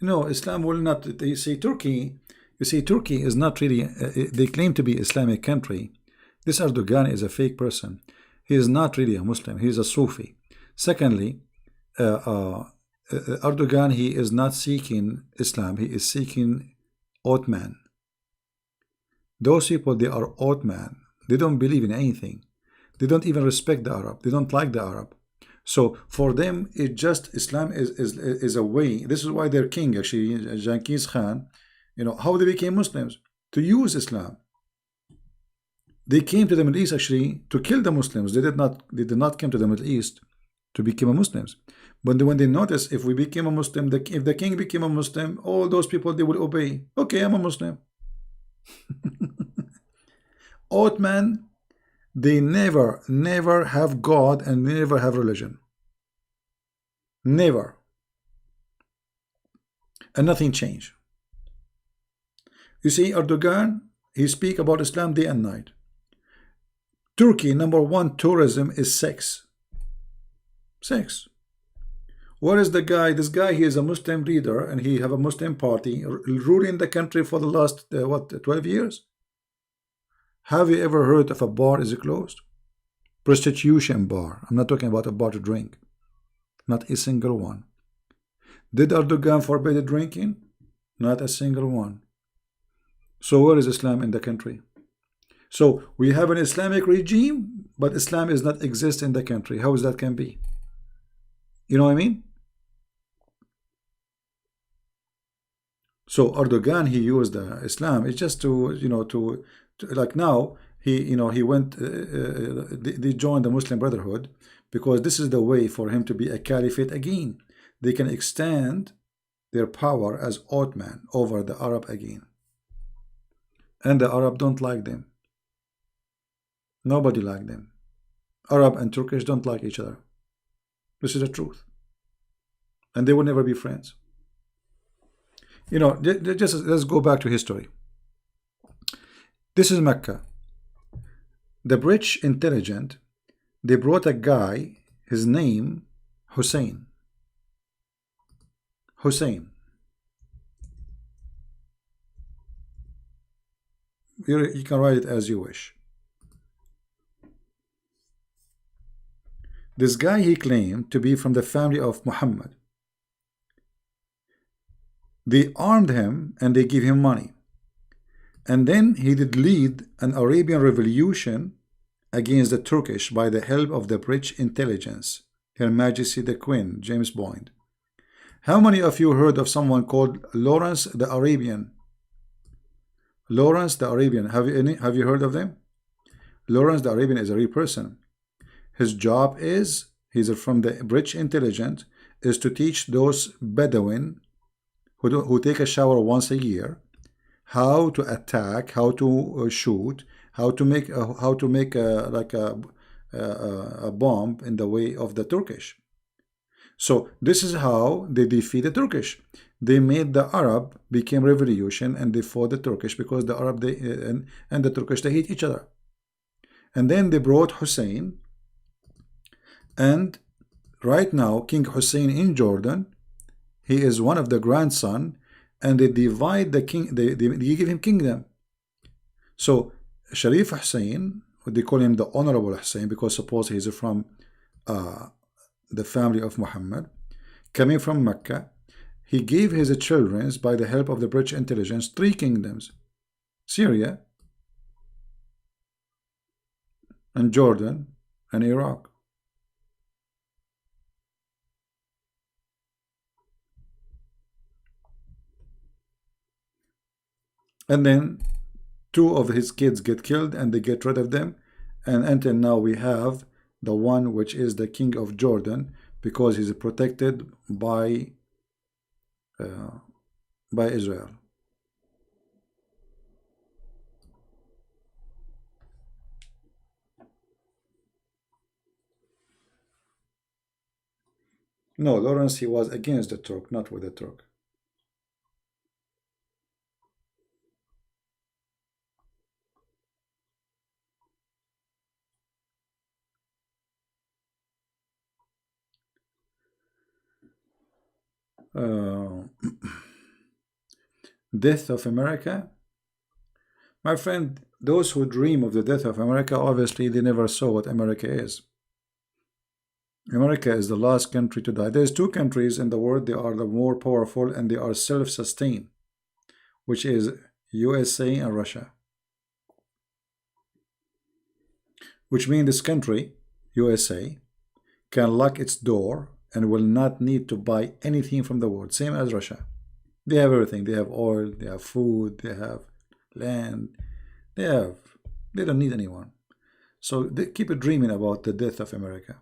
Speaker 2: No, Islam will not. You see, Turkey is not really. They claim to be Islamic country. This Erdogan is a fake person. He is not really a Muslim. He is a Sufi. Secondly, Erdogan, he is not seeking Islam. He is seeking Ottoman. Those people, they are Ottoman. They don't believe in anything. They don't even respect the Arab. They don't like the Arab. So for them, it just Islam is a way. This is why their king, actually, Genghis Khan, you know, how they became Muslims? To use Islam. They came to the Middle East actually to kill the Muslims. They did not come to the Middle East to become Muslims. But when they notice, if we became a Muslim, if the king became a Muslim, all those people, they will obey. Okay, I'm a Muslim. Ottoman, they never have God and never have religion. Never. And nothing changed. You see, Erdogan, he speak about Islam day and night. Turkey, #1 tourism is sex. Sex. What is the guy? This guy, he is a Muslim leader and he have a Muslim party ruling the country for the last, 12 years? Have you ever heard of a bar is closed? Prostitution bar. I'm not talking about a bar to drink. Not a single one. Did Erdogan forbid drinking? Not a single one. So where is Islam in the country? So we have an Islamic regime, but Islam is not exist in the country. How is that can be? You know what I mean? So Erdogan, he used Islam. It's just to, you know, to like now he, you know, he went. They joined the Muslim Brotherhood because this is the way for him to be a caliphate again. They can extend their power as Ottoman over the Arab again, and the Arab don't like them. Nobody like them. Arab and Turkish don't like each other. This is the truth, and they will never be friends. You know, just let's go back to history. This is Mecca. The British intelligence, they brought a guy, his name Hussein. Hussein. You can write it as you wish. This guy, he claimed to be from the family of Muhammad. They armed him and they give him money. And then he did lead an Arabian revolution against the Turkish by the help of the British intelligence, Her Majesty the Queen, James Bond. How many of you heard of someone called Lawrence the Arabian? Lawrence the Arabian. Have you heard of them? Lawrence the Arabian is a real person. His job is, he's from the British intelligence, is to teach those Bedouin who take a shower once a year how to attack, how to shoot, how to make a bomb in the way of the Turkish. So this is how they defeat the Turkish. They made the Arab became revolution, and they fought the Turkish because the Arab and the Turkish, they hate each other. And then they brought Hussein, and right now King Hussein in Jordan, he is one of the grandson, and they divide the king. They give him kingdom. So Sharif Hussein, they call him the Honorable Hussein because suppose he's from the family of Muhammad, coming from Mecca. He gave his children, by the help of the British intelligence, 3 kingdoms: Syria and Jordan and Iraq. And then 2 of his kids get killed and they get rid of them, and until now we have the one which is the king of Jordan because he's protected by Israel. No, Lawrence, he was against the Turk, not with the Turk. Death of America. My friend, those who dream of the death of America, obviously they never saw what America is. America is the last country to die. There's 2 countries in the world, they are the more powerful and they are self-sustained, which is USA and Russia. Which means this country, USA, can lock its door and will not need to buy anything from the world, same as Russia. They have everything. They have oil, they have food, they have land, they don't need anyone. So they keep dreaming about the death of America.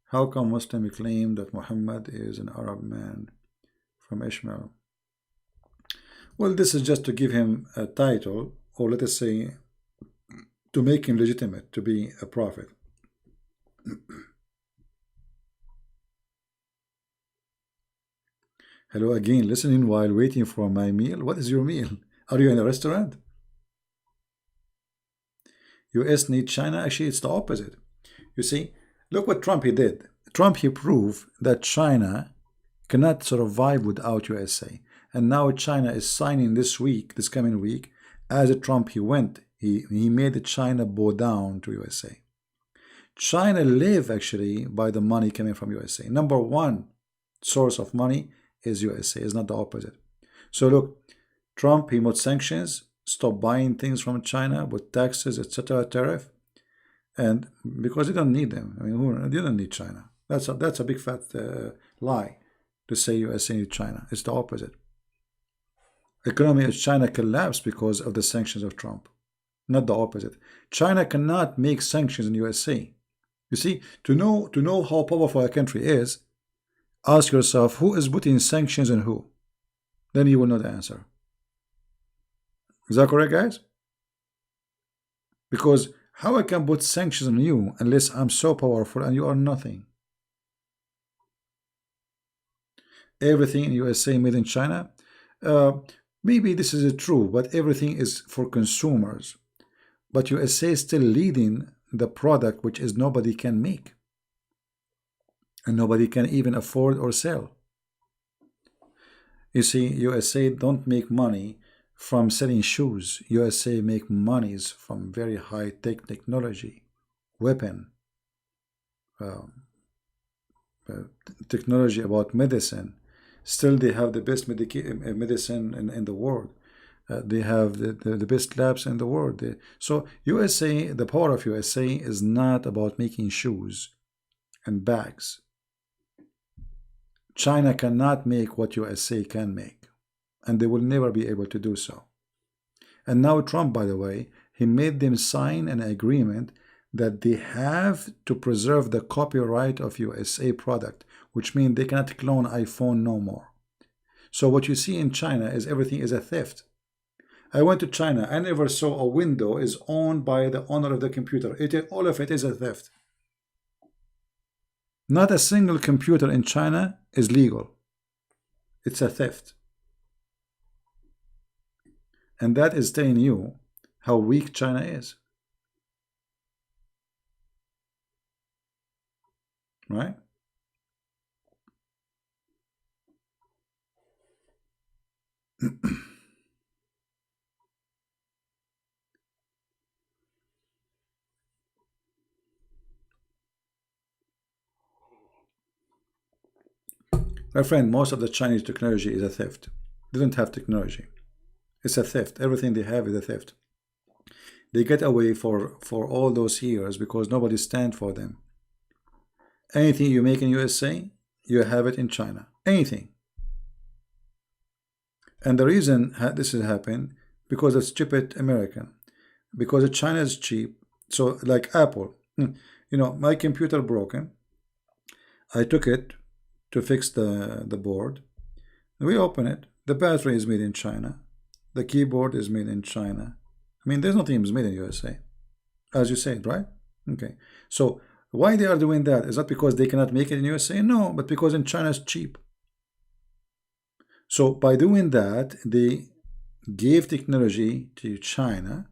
Speaker 2: How come Muslims claim that Muhammad is an Arab man from Ishmael? Well, this is just to give him a title, or let us say, to make him legitimate to be a prophet. Hello again, listening while waiting for my meal. What is your meal? Are you in a restaurant? US need China? Actually, it's the opposite. You see, look what Trump he did. Trump he proved that China cannot survive without USA. And now China is signing this coming week, as Trump he made China bow down to USA. China live actually by the money coming from USA. Number 1 source of money is USA, is not the opposite. So look, Trump he put sanctions, stop buying things from China with taxes, etc., tariff, and because they don't need them. I mean, they don't need China. That's a big fat lie to say USA need China. It's the opposite. Economy of China collapsed because of the sanctions of Trump, not the opposite. China cannot make sanctions in USA. You see, to know how powerful a country is, ask yourself who is putting sanctions and who. Then you will know the answer. Is that correct, guys? Because how I can put sanctions on you unless I'm so powerful and you are nothing? Everything in USA made in China. Maybe this is true, but everything is for consumers. But USA is still leading the product which is nobody can make. And nobody can even afford or sell. You see, USA don't make money from selling shoes. USA make monies from very high-tech technology, weapon, technology about medicine, Still, they have the best medicine in the world. They have the best labs in the world. So USA, the power of USA is not about making shoes and bags. China cannot make what USA can make, and they will never be able to do so. And now Trump, by the way, he made them sign an agreement that they have to preserve the copyright of USA product, which means they cannot clone iPhone no more. So what you see in China is everything is a theft. I went to China. I never saw a window is owned by the owner of the computer. All of it is a theft. Not a single computer in China is legal. It's a theft. And that is telling you how weak China is. Right? My friend, most of the Chinese technology is a theft. They don't have technology. It's a theft. Everything they have is a theft. They get away for all those years because nobody stands for them. Anything you make in USA, you have it in China. Anything. And the reason this has happened, because it's stupid American. Because China is cheap. So like Apple, you know, my computer broken. I took it to fix the board. We open it. The battery is made in China. The keyboard is made in China. I mean, there's nothing made in USA, as you said, right? Okay. So why they are doing that? Is that because they cannot make it in USA? No, but because in China it's cheap. So by doing that, they gave technology to China,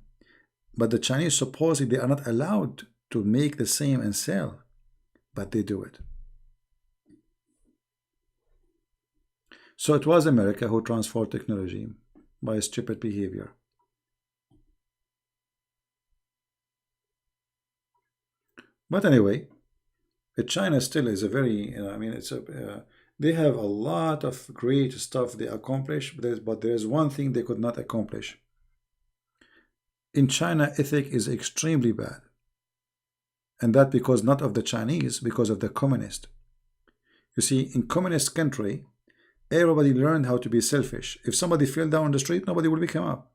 Speaker 2: but the Chinese supposedly they are not allowed to make the same and sell, but they do it. So it was America who transformed technology by stupid behavior. But anyway, China still is a very, I mean, it's a, they have a lot of great stuff they accomplish, but there's one thing they could not accomplish. In China, ethic is extremely bad. And that because not of the Chinese, because of the communist. You see, in communist country, everybody learned how to be selfish. If somebody fell down on the street, nobody will pick him up.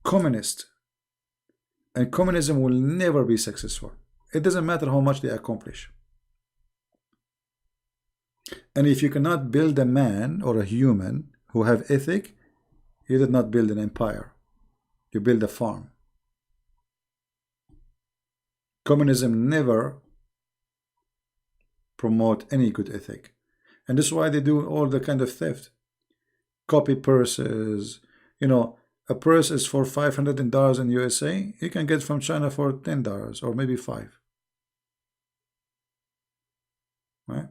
Speaker 2: Communist. And communism will never be successful. It doesn't matter how much they accomplish. And if you cannot build a man or a human who have ethic, you did not build an empire. You build a farm. Communism never promote any good ethic. And this is why they do all the kind of theft. Copy purses. You know, a purse is for $500 in USA. You can get from China for $10 or maybe $5. Right?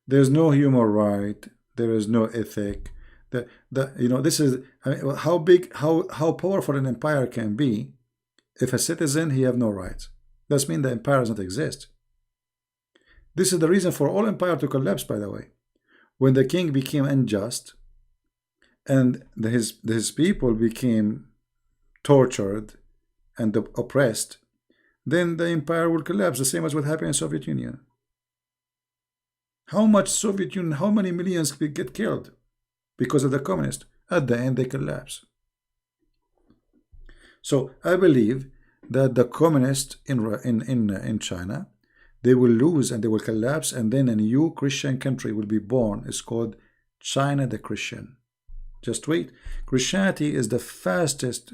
Speaker 2: There's no human right. There is no ethic. You know, this is, I mean, how big, how powerful an empire can be. If a citizen, he have no rights. That means the empire does not exist. This is the reason for all empire to collapse, by the way. When the king became unjust and his people became tortured and oppressed, then the empire will collapse, the same as what happened in Soviet Union. How much Soviet Union, how many millions get killed because of the communists? At the end, they collapse. So I believe that the communists in China, they will lose and they will collapse, and then a new Christian country will be born. It's called China the Christian. Just wait. Christianity is the fastest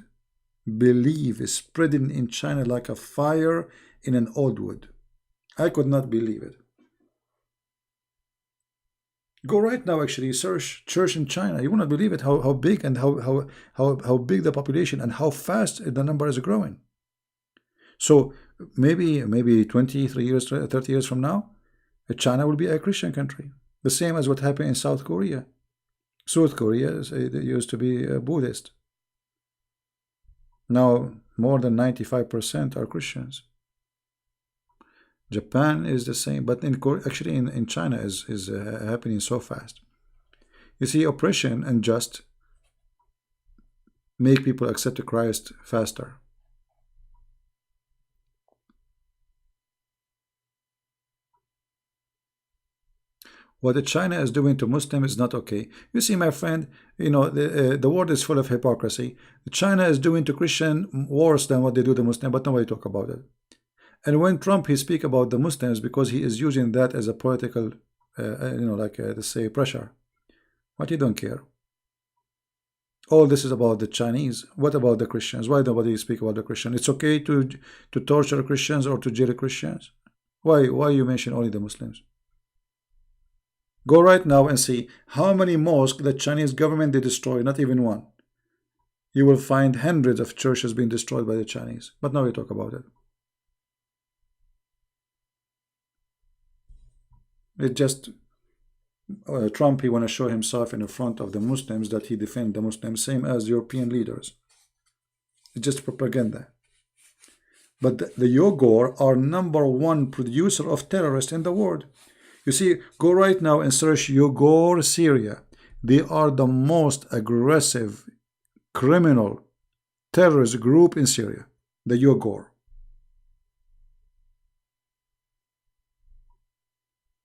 Speaker 2: belief is spreading in China like a fire in an old wood. I could not believe it. Go right now, actually, search church in China. You will not believe it, how big and how big the population and how fast the number is growing. So maybe 23 years, 30 years from now, China will be a Christian country. The same as what happened in South Korea. South Korea used to be Buddhist. Now more than 95% are Christians. Japan is the same, but actually in China is happening so fast. You see, oppression and just make people accept Christ faster. What China is doing to Muslims is not okay. You see, my friend, you know, the world is full of hypocrisy. China is doing to Christian worse than what they do to Muslim, but nobody talk about it. And when Trump, he speak about the Muslims because he is using that as a political, you know, like to say pressure. But he don't care. All this is about the Chinese. What about the Christians? Why nobody speak about the Christians? It's okay to torture Christians or to jail Christians. Why you mention only the Muslims? Go right now and see how many mosques the Chinese government they destroy, not even one. You will find hundreds of churches being destroyed by the Chinese, but now we talk about it. It just Trump, he want to show himself in the front of the Muslims that he defend the Muslims, same as European leaders. It's just propaganda. But the Uyghur are #1 producer of terrorists in the world. You see, go right now and search Uyghur Syria. They are the most aggressive criminal terrorist group in Syria, the Uyghur.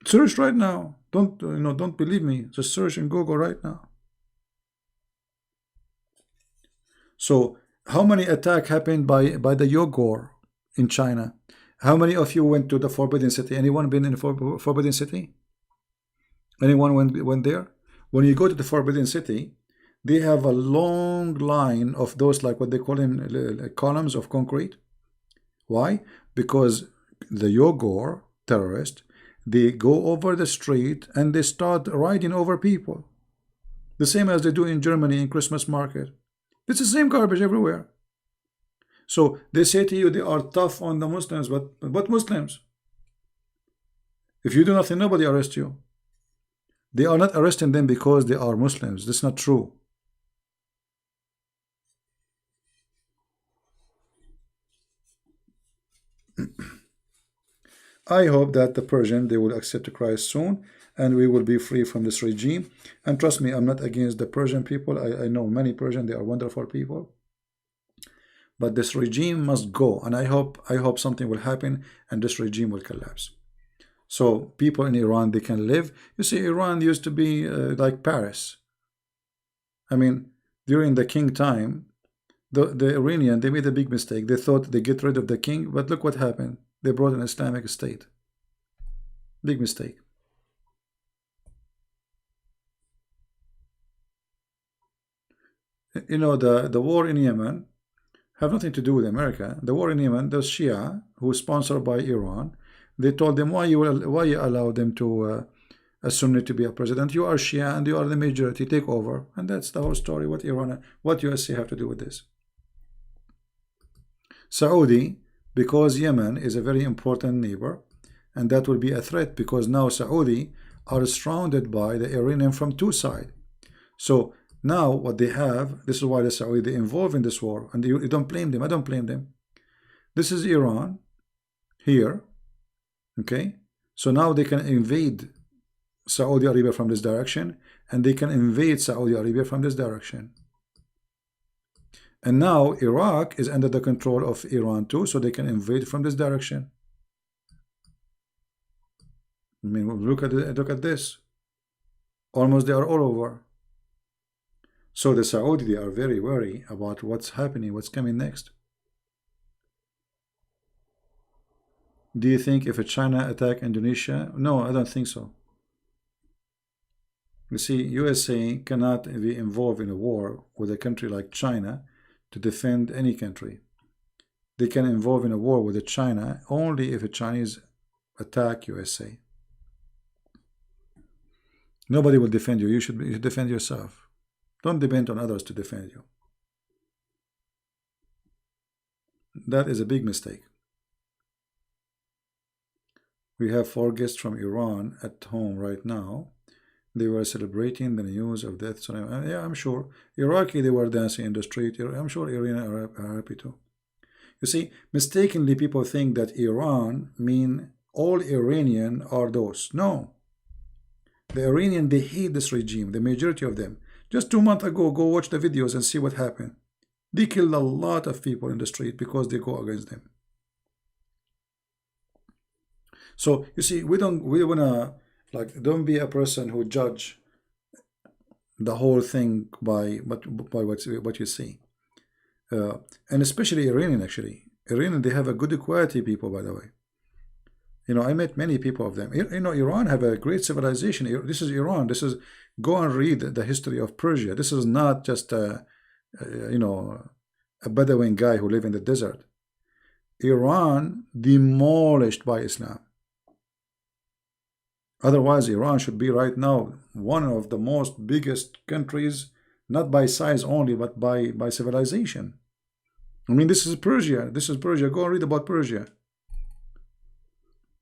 Speaker 2: Search right now. Don't believe me. Just search in Google right now. So, how many attacks happened by the Uyghur in China? How many of you went to the Forbidden City? Anyone been in the Forbidden City? Anyone went there? When you go to the Forbidden City, they have a long line of those, like what they call them, columns of concrete. Why? Because the Uyghur terrorists, they go over the street and they start riding over people. The same as they do in Germany in Christmas market. It's the same garbage everywhere. So they say to you they are tough on the Muslims, but what Muslims? If you do nothing, nobody arrests you. They are not arresting them because they are Muslims. That's not true. I hope that the Persian, they will accept Christ soon and we will be free from this regime. And trust me, I'm not against the Persian people. I know many Persian, they are wonderful people. But this regime must go, and I hope something will happen and this regime will collapse. So people in Iran, they can live. You see, Iran used to be like Paris. I mean, during the king time, the Iranian, they made a big mistake. They thought they get rid of the king, but look what happened. They brought an Islamic state. Big mistake. You know, the war in Yemen have nothing to do with America. The war in Yemen, those Shia who is sponsored by Iran, they told them, why you allow them to a Sunni to be a president? You are Shia and you are the majority. Take over, and that's the whole story. What USA have to do with this? Saudi, because Yemen is a very important neighbor, and that will be a threat because now Saudi are surrounded by the Iranian from two sides. So now what they have, this is why the Saudi they involved in this war, and you don't blame them. I don't blame them. This is Iran here, okay? So now they can invade Saudi Arabia from this direction, and they can invade Saudi Arabia from this direction. And now Iraq is under the control of Iran too, so they can invade from this direction. I mean, look at this. Almost they are all over. So the Saudi, they are very worried about what's happening, what's coming next. Do you think if China attack Indonesia? No, I don't think so. You see, USA cannot be involved in a war with a country like China to defend any country. They can involve in a war with China only if the Chinese attack USA. Nobody will defend you. You should defend yourself. Don't depend on others to defend you. That is a big mistake. We have 4 guests from Iran at home right now. They were celebrating the news of death. So yeah, I'm sure. Iraqi, they were dancing in the street. I'm sure Iranians are happy too. You see, mistakenly people think that Iran mean all Iranian are those. No. The Iranian, they hate this regime, the majority of them. Just 2 months ago, go watch the videos and see what happened. They killed a lot of people in the street because they go against them. So you see, we wanna, like, don't be a person who judge the whole thing by what you see. And especially Iranian, actually. Iranian, they have a good quality people, by the way. You know, I met many people of them. You know, Iran have a great civilization. This is Iran. This is, go and read the history of Persia. This is not just you know, a Bedouin guy who live in the desert. Iran demolished by Islam. Otherwise, Iran should be right now one of the most biggest countries, not by size only, but by civilization. I mean, this is Persia. This is Persia. Go and read about Persia.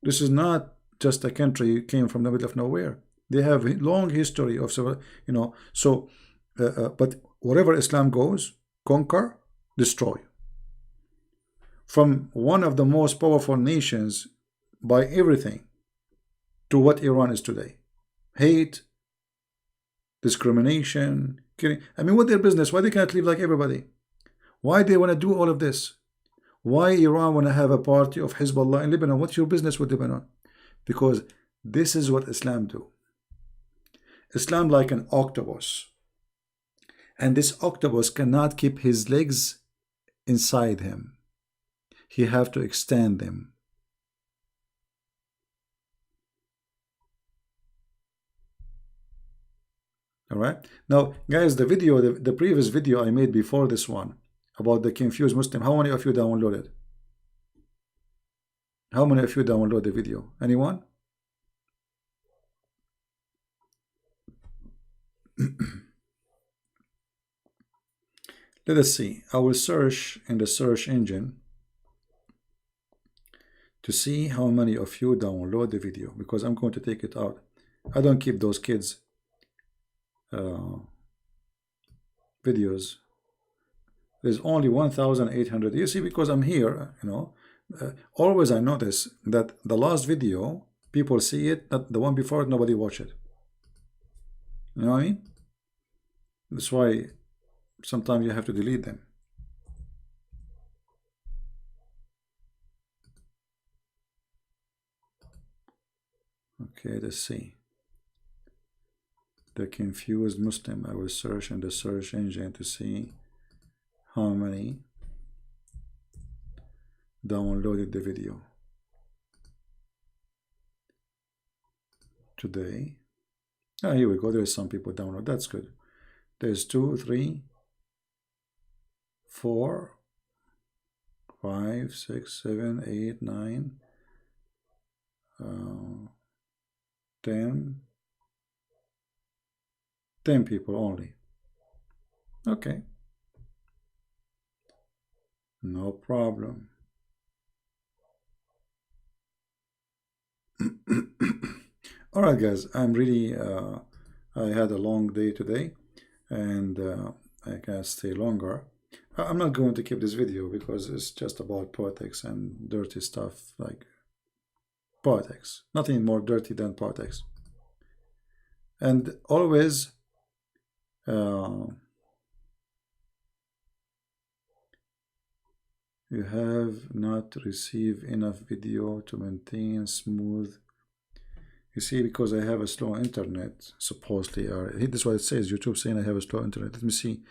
Speaker 2: This is not just a country came from the middle of nowhere. They have a long history of, you know, so, but wherever Islam goes, conquer, destroy. From one of the most powerful nations by everything to what Iran is today. Hate, discrimination, killing. I mean, what their business? Why they can't live like everybody? Why they want to do all of this? Why Iran want to have a party of Hezbollah in Lebanon? What's your business with Lebanon? Because this is what Islam do. Islam like an octopus. And this octopus cannot keep his legs inside him. He have to extend them. All right. Now, guys, the previous video I made before this one about the confused Muslim, how many of you downloaded? How many of you download the video? Anyone? Let us see. I will search in the search engine to see how many of you download the video, because I'm going to take it out. I don't keep those kids videos. There's only 1,800. You see, because I'm here, you know, always I notice that the last video, people see it, not the one before it, nobody watch it. You know what I mean? That's why sometimes you have to delete them. Okay, let's see. The confused Muslim. I will search in the search engine to see how many downloaded the video today. Ah, here we go. There's some people download. That's good. There's 2, 3, 4, 5, 6, 7, 8, 9, 10 people only. Okay. No problem. All right, guys, I'm really I had a long day today, and I can stay longer. I'm not going to keep this video because it's just about politics and dirty stuff, like politics. Nothing more dirty than politics. And always you have not received enough video to maintain smooth. You see, because I have a slow internet, supposedly, or this is what it says. YouTube saying I have a slow internet. Let me see.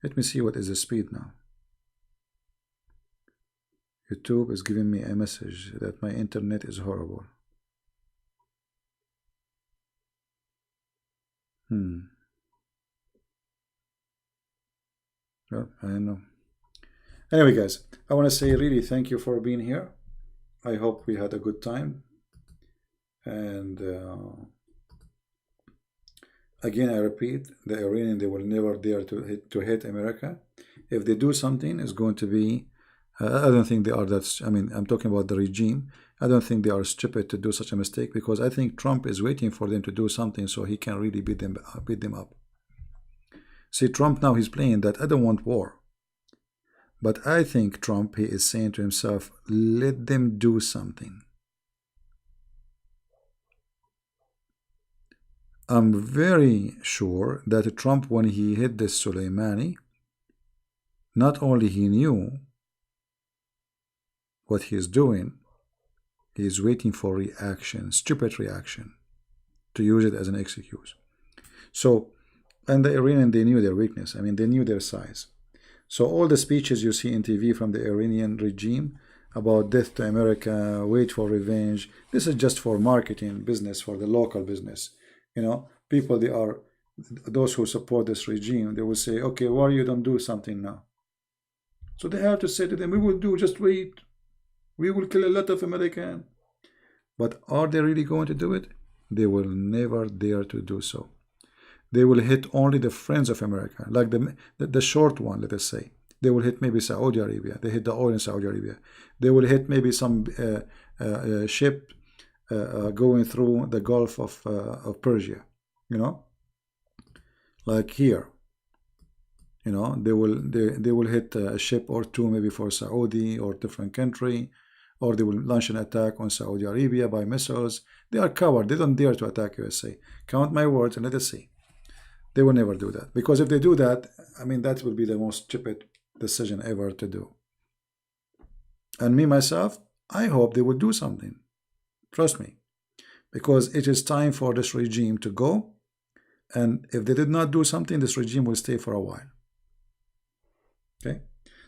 Speaker 2: Let me see what is the speed now. YouTube is giving me a message that my internet is horrible. Well, I don't know. Anyway, guys, I want to say really thank you for being here. I hope we had a good time. And again, I repeat, the Iranian, they will never dare to hit America. If they do something, it's going to be, I don't think they are that, I mean, I'm talking about the regime. I don't think they are stupid to do such a mistake, because I think Trump is waiting for them to do something so he can really beat them up. See, Trump now, he's playing that I don't want war. But I think Trump, he is saying to himself, let them do something. I'm very sure that Trump, when he hit this Soleimani, not only he knew what he is doing, he is waiting for reaction, stupid reaction, to use it as an excuse. So, and the Iranian, they knew their weakness. I mean, they knew their size. So all the speeches you see in TV from the Iranian regime about death to America, wait for revenge, this is just for marketing business, for the local business. You know, people, they are, those who support this regime, they will say, okay, why you don't do something now? So they have to say to them, we will do, just wait. We will kill a lot of Americans. But are they really going to do it? They will never dare to do so. They will hit only the friends of America, like the short one, let us say. They will hit maybe Saudi Arabia. They hit the oil in Saudi Arabia. They will hit maybe some ship going through the Gulf of Persia, you know, like here. You know, they will hit a ship or two maybe for Saudi or different country, or they will launch an attack on Saudi Arabia by missiles. They are coward. They don't dare to attack USA. Count my words and let us see. They will never do that, because if they do that, I mean, that will be the most stupid decision ever to do. And me myself, I hope they will do something. Trust me, because it is time for this regime to go. And if they did not do something, this regime will stay for a while. Okay,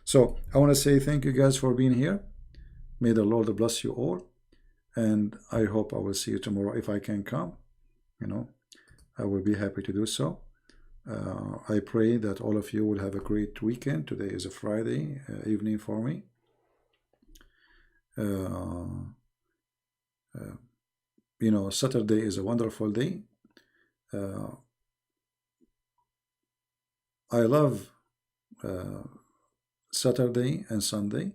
Speaker 2: so I want to say thank you guys for being here. May the Lord bless you all, and I hope I will see you tomorrow if I can come. You know, I will be happy to do so. I pray that all of you will have a great weekend. Today is a Friday evening for me. You know, Saturday is a wonderful day. I love Saturday and Sunday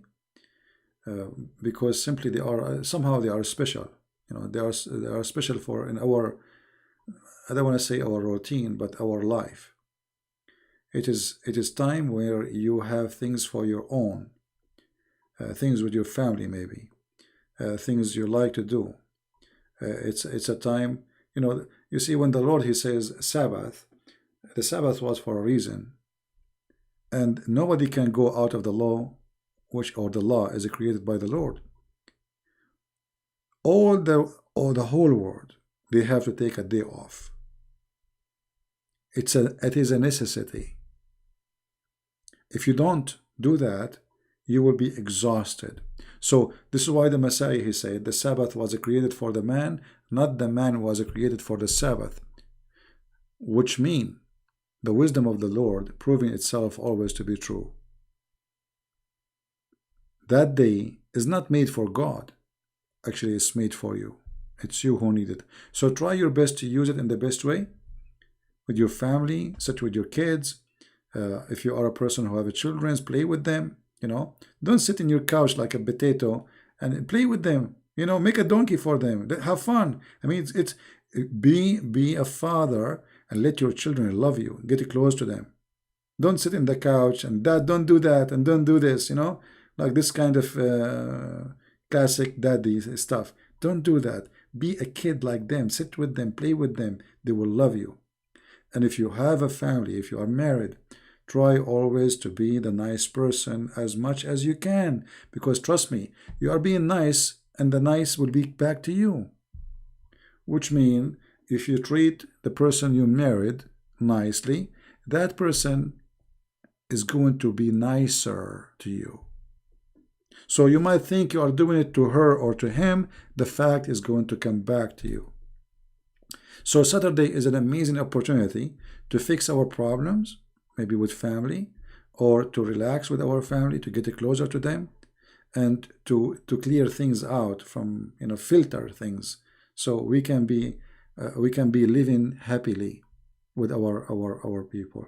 Speaker 2: because simply they are somehow they are special. You know, they are special for in our, I don't want to say our routine, but our life. It is time where you have things for your own, things with your family maybe, things you like to do. It's a time, you know, you see, when the Lord, he says Sabbath, the Sabbath was for a reason, and nobody can go out of the law, or the law is created by the Lord. All the whole world, they have to take a day off. It is a necessity. If you don't do that, you will be exhausted. So this is why the Messiah, he said, the Sabbath was created for the man, not the man was created for the Sabbath. Which means the wisdom of the Lord proving itself always to be true. That day is not made for God. Actually, it's made for you. It's you who need it. So try your best to use it in the best way. With your family, sit with your kids. If you are a person who have children, play with them. You know, don't sit in your couch like a potato and play with them. You know, make a donkey for them. Have fun. I mean, it's be a father and let your children love you. Get close to them. Don't sit in the couch and dad, don't do that and don't do this. You know, like this kind of classic daddy stuff. Don't do that. Be a kid like them. Sit with them. Play with them. They will love you. And if you have a family, if you are married, try always to be the nice person as much as you can. Because trust me, you are being nice and the nice will be back to you. Which means if you treat the person you married nicely, that person is going to be nicer to you. So you might think you are doing it to her or to him. The fact is going to come back to you. So Saturday is an amazing opportunity to fix our problems, maybe with family, or to relax with our family, to get closer to them, and to clear things out from, you know, filter things, so we can be living happily with our people,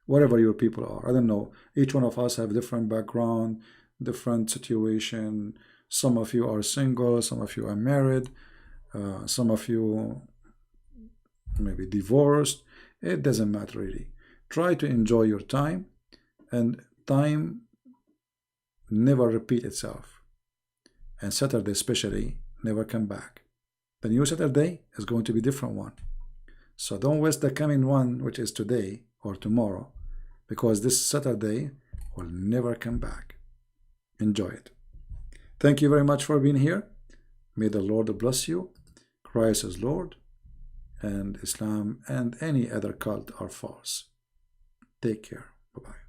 Speaker 2: whatever your people are. I don't know. Each one of us have different background, different situation. Some of you are single, some of you are married, some of you maybe divorced. It doesn't matter really. Try to enjoy your time, and time never repeat itself, and Saturday especially never come back. The new Saturday is going to be a different one. So don't waste the coming one, which is today or tomorrow, because this Saturday will never come back. Enjoy it. Thank you very much for being here. May the Lord bless you. Christ is Lord, and Islam and any other cult are false. Take care. Bye-bye.